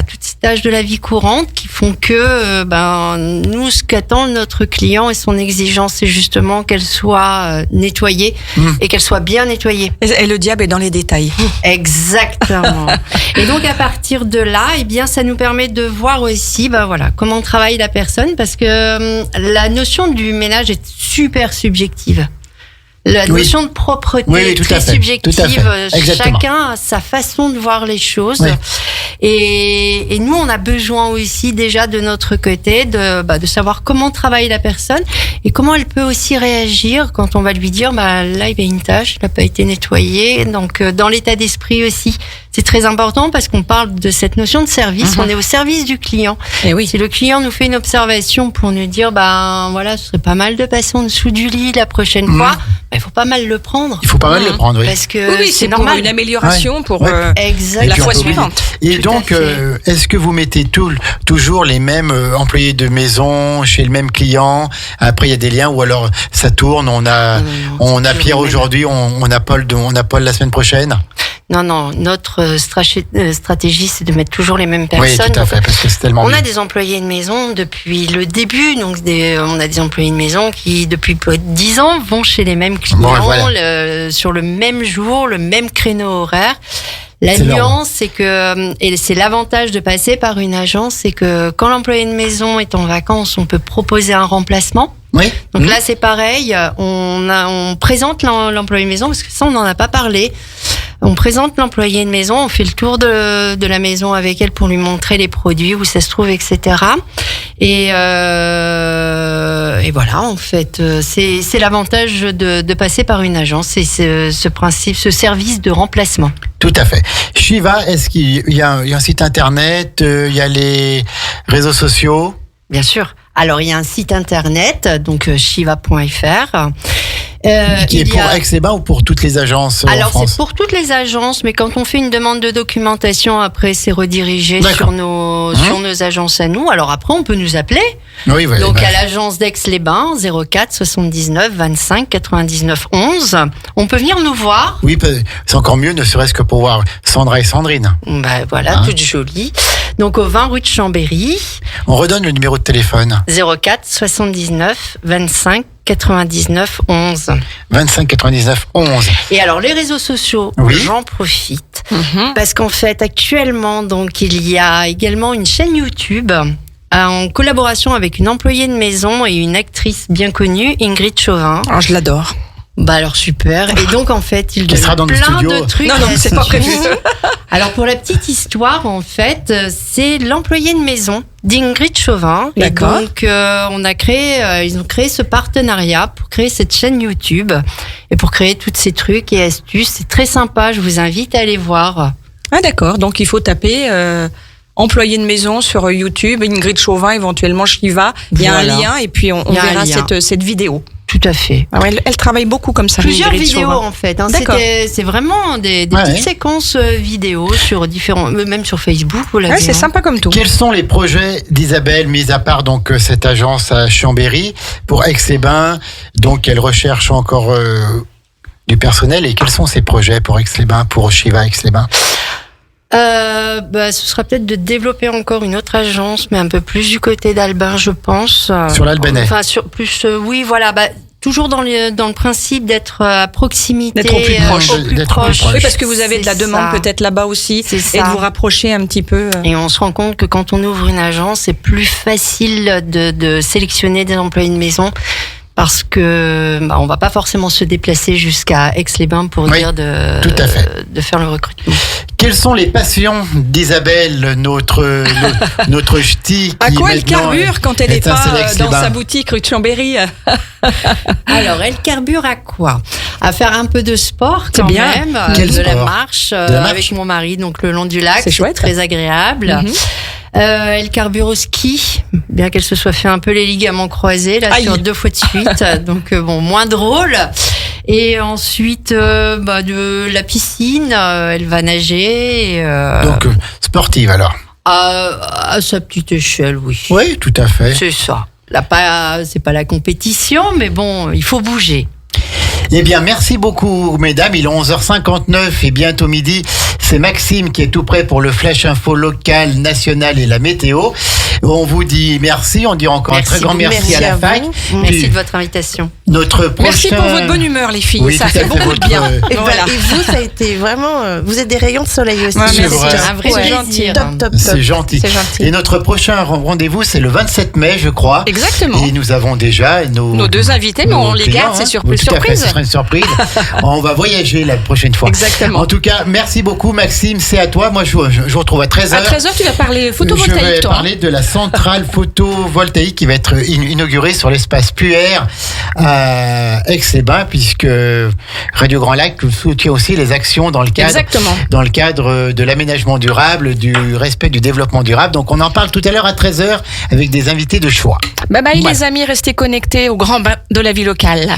Speaker 6: toutes ces tâches de la vie courante qui font que nous, ce qu'attend notre client et son exigence, c'est justement qu'elle soit nettoyée et qu'elle soit bien nettoyée.
Speaker 4: Et le diable est dans les détails.
Speaker 6: Exactement. Et donc à partir de là, ça nous permet de voir aussi comment travaille la personne, parce que la notion du ménage est super subjective. La notion de propreté est très subjective. Chacun a sa façon de voir les choses. Et nous, on a besoin aussi déjà de notre côté de savoir comment travaille la personne et comment elle peut aussi réagir quand on va lui dire là, il y a une tâche, elle n'a pas été nettoyée. Donc, dans l'état d'esprit aussi, c'est très important, parce qu'on parle de cette notion de service. On est au service du client.
Speaker 4: Et oui.
Speaker 6: Si le client nous fait une observation pour nous dire, ce serait pas mal de passer en dessous du lit la prochaine fois, il faut pas mal le prendre.
Speaker 3: Il faut pas mal le prendre, oui.
Speaker 6: Parce que c'est
Speaker 4: pour
Speaker 6: normal.
Speaker 4: une amélioration pour
Speaker 6: Exactement.
Speaker 4: la fois suivante.
Speaker 3: Et donc, est-ce que vous mettez toujours les mêmes employés de maison chez le même client? Après, il y a des liens, ou alors ça tourne. On a Pierre aujourd'hui, on a Paul la semaine prochaine.
Speaker 6: Non, notre stratégie, c'est de mettre toujours les mêmes personnes.
Speaker 3: Oui, tout à fait, parce que c'est tellement
Speaker 6: On
Speaker 3: bien.
Speaker 6: a des employés de maison depuis le début, donc on a des employés de maison qui, depuis plus de 10 ans, vont chez les mêmes clients, sur le même jour, le même créneau horaire. La nuance, c'est que, et c'est l'avantage de passer par une agence, c'est que quand l'employé de maison est en vacances, on peut proposer un remplacement.
Speaker 3: Oui.
Speaker 6: Donc là, c'est pareil. On présente l'employé de maison, parce que ça, on n'en a pas parlé. On présente l'employé de maison, on fait le tour de la maison avec elle pour lui montrer les produits, où ça se trouve, etc. Et voilà, en fait, c'est l'avantage de passer par une agence, c'est ce principe, ce service de remplacement.
Speaker 3: Tout à fait. Shiva, est-ce qu'il y a un site internet, il y a les réseaux sociaux?
Speaker 6: Bien sûr. Alors, il y a un site internet, donc shiva.fr.
Speaker 3: Qui est pour Aix-les-Bains ou pour toutes les agences en
Speaker 6: Alors,
Speaker 3: France?
Speaker 6: c'est pour toutes les agences, mais quand on fait une demande de documentation, après, c'est redirigé sur nos agences à nous. Alors après, on peut nous appeler.
Speaker 3: Oui, ouais,
Speaker 6: Donc,
Speaker 3: ouais.
Speaker 6: à l'agence d'Aix-les-Bains, 04 79 25 99 11. On peut venir nous voir.
Speaker 3: Oui, c'est encore mieux, ne serait-ce que pour voir Sandra et Sandrine.
Speaker 6: Ben voilà, toutes jolies. Donc, au 20 rue de Chambéry,
Speaker 3: On redonne le numéro de téléphone.
Speaker 6: 04 79 25 99 11.
Speaker 3: 25 99 11.
Speaker 6: Et alors les réseaux sociaux,
Speaker 3: Oui.
Speaker 6: j'en profite parce qu'en fait actuellement donc il y a également une chaîne YouTube en collaboration avec une employée de maison et une actrice bien connue, Ingrid Chauvin.
Speaker 4: Oh, je l'adore.
Speaker 6: Bah alors super. Et donc en fait il
Speaker 3: Qui sera dans le
Speaker 6: plein
Speaker 3: studio.
Speaker 6: de trucs.
Speaker 4: Non, c'est pas prévu.
Speaker 6: Alors pour la petite histoire en fait c'est l'employée de maison d'Ingrid Chauvin. Et
Speaker 4: D'accord.
Speaker 6: donc ils ont créé ce partenariat pour créer cette chaîne YouTube et pour créer tous ces trucs et astuces. C'est très sympa. Je vous invite à aller voir.
Speaker 4: Ah d'accord, donc il faut taper employé de maison sur YouTube, Ingrid Chauvin, éventuellement Shiva. Il y a
Speaker 6: Voilà.
Speaker 4: un lien et puis on
Speaker 6: Il y a un
Speaker 4: verra
Speaker 6: lien.
Speaker 4: cette vidéo.
Speaker 6: Tout à fait.
Speaker 4: Ah ouais, elle travaille beaucoup comme ça.
Speaker 6: Plusieurs
Speaker 4: Ingrid
Speaker 6: vidéos
Speaker 4: Chauvin.
Speaker 6: en fait. Hein.
Speaker 4: D'accord.
Speaker 6: C'est vraiment des
Speaker 3: Ouais.
Speaker 6: petites séquences vidéo sur différents, même sur Facebook. Vous l'avez,
Speaker 4: Ouais, c'est
Speaker 6: hein.
Speaker 4: sympa comme tout.
Speaker 3: Quels sont les projets d'Isabelle, mis à part donc cette agence à Chambéry, pour Aix-les-Bains? Donc elle recherche encore du personnel. Et quels sont ses projets pour Aix-les-Bains, pour Shiva Aix-les-Bains?
Speaker 6: Ce sera peut-être de développer encore une autre agence, mais un peu plus du côté d'Albin, je pense.
Speaker 3: Sur l'Albanais.
Speaker 6: Enfin, sur plus, oui, voilà. Toujours dans le principe d'être à proximité,
Speaker 4: D'être au plus proche.
Speaker 6: au plus
Speaker 3: D'être au plus
Speaker 6: proche.
Speaker 3: proche.
Speaker 4: Oui, parce que vous avez de la
Speaker 6: C'est
Speaker 4: demande
Speaker 6: ça.
Speaker 4: peut-être là-bas aussi
Speaker 6: C'est
Speaker 4: et
Speaker 6: ça.
Speaker 4: de vous rapprocher un petit peu.
Speaker 6: Et on se rend compte que quand on ouvre une agence, c'est plus facile de sélectionner des employés de maison. Parce que on va pas forcément se déplacer jusqu'à Aix-les-Bains pour
Speaker 3: Oui,
Speaker 6: dire
Speaker 3: tout à fait.
Speaker 6: de faire le recrutement.
Speaker 3: Quelles sont les passions d'Isabelle, notre ch'ti,
Speaker 4: À
Speaker 3: qui
Speaker 4: quoi elle
Speaker 3: maintenant
Speaker 4: carbure quand elle n'est
Speaker 3: est installée à
Speaker 4: pas dans
Speaker 3: Aix-les-Bains?
Speaker 4: sa boutique rue de Chambéry?
Speaker 6: Alors, elle carbure à quoi? À faire un peu de sport
Speaker 4: C'est
Speaker 6: quand
Speaker 4: bien.
Speaker 6: même,
Speaker 3: Quel
Speaker 6: de la
Speaker 3: sport?
Speaker 6: marche,
Speaker 3: De la marche.
Speaker 6: avec mon mari, donc le long du lac.
Speaker 4: C'est chouette.
Speaker 6: Très agréable.
Speaker 4: Mhm.
Speaker 6: Elle carbure au ski, bien qu'elle se soit fait un peu les ligaments croisés là
Speaker 4: Aïe.
Speaker 6: sur 2 fois de suite, donc moins drôle. Et ensuite, de la piscine, elle va nager.
Speaker 3: Donc sportive alors.
Speaker 6: À sa petite échelle, oui.
Speaker 3: Oui, tout à fait.
Speaker 6: C'est ça. Là, c'est pas la compétition, mais bon, il faut bouger.
Speaker 3: Eh bien, merci beaucoup, mesdames. Il est 11h59 et bientôt midi. C'est Maxime qui est tout prêt pour le Flash Info local, national et la météo. On vous dit merci. On dit encore
Speaker 6: Merci
Speaker 3: un très grand
Speaker 6: beaucoup.
Speaker 3: merci à la
Speaker 5: Merci à
Speaker 3: fac.
Speaker 5: vous.
Speaker 6: Merci
Speaker 3: Puis,
Speaker 6: de votre invitation.
Speaker 3: notre prochain...
Speaker 4: Merci pour votre bonne humeur, les filles.
Speaker 3: Oui,
Speaker 4: ça
Speaker 3: tout à
Speaker 4: fait
Speaker 3: fait,
Speaker 4: beaucoup de
Speaker 3: votre-
Speaker 4: bien.
Speaker 5: Et,
Speaker 4: Voilà.
Speaker 5: et vous, ça a été vraiment. Vous êtes des rayons de soleil aussi.
Speaker 4: Ouais,
Speaker 3: C'est
Speaker 4: merci.
Speaker 3: vrai.
Speaker 6: Un vrai
Speaker 5: Ouais.
Speaker 6: plaisir.
Speaker 5: Top, top,
Speaker 3: C'est
Speaker 5: top.
Speaker 3: gentil.
Speaker 4: C'est gentil.
Speaker 3: Et notre prochain rendez-vous, c'est le 27 mai, je crois.
Speaker 4: Exactement.
Speaker 3: Et nous avons déjà
Speaker 4: Nos deux invités, mais
Speaker 3: nos
Speaker 4: on les
Speaker 3: clients,
Speaker 4: garde, c'est
Speaker 3: hein.
Speaker 4: surprise,
Speaker 3: Oui, tout à fait,
Speaker 4: surprise.
Speaker 3: ce sera une surprise. On va voyager la prochaine fois.
Speaker 4: Exactement.
Speaker 3: En tout cas, merci beaucoup, Maxime. C'est à toi. Moi, je vous retrouve à 13h.
Speaker 4: À 13h, tu vas parler
Speaker 3: Je
Speaker 4: photovoltaïque,
Speaker 3: vais
Speaker 4: toi.
Speaker 3: parler de la centrale photovoltaïque qui va être inaugurée sur l'espace Puer à Aix-les-Bains, puisque Radio Grand Lac soutient aussi les actions dans le cadre de l'aménagement durable, du respect du développement durable. Donc on en parle tout à l'heure à 13h avec des invités de choix.
Speaker 4: Bye bye,
Speaker 3: Ouais.
Speaker 4: les amis, restez connectés au grand bain de la vie locale.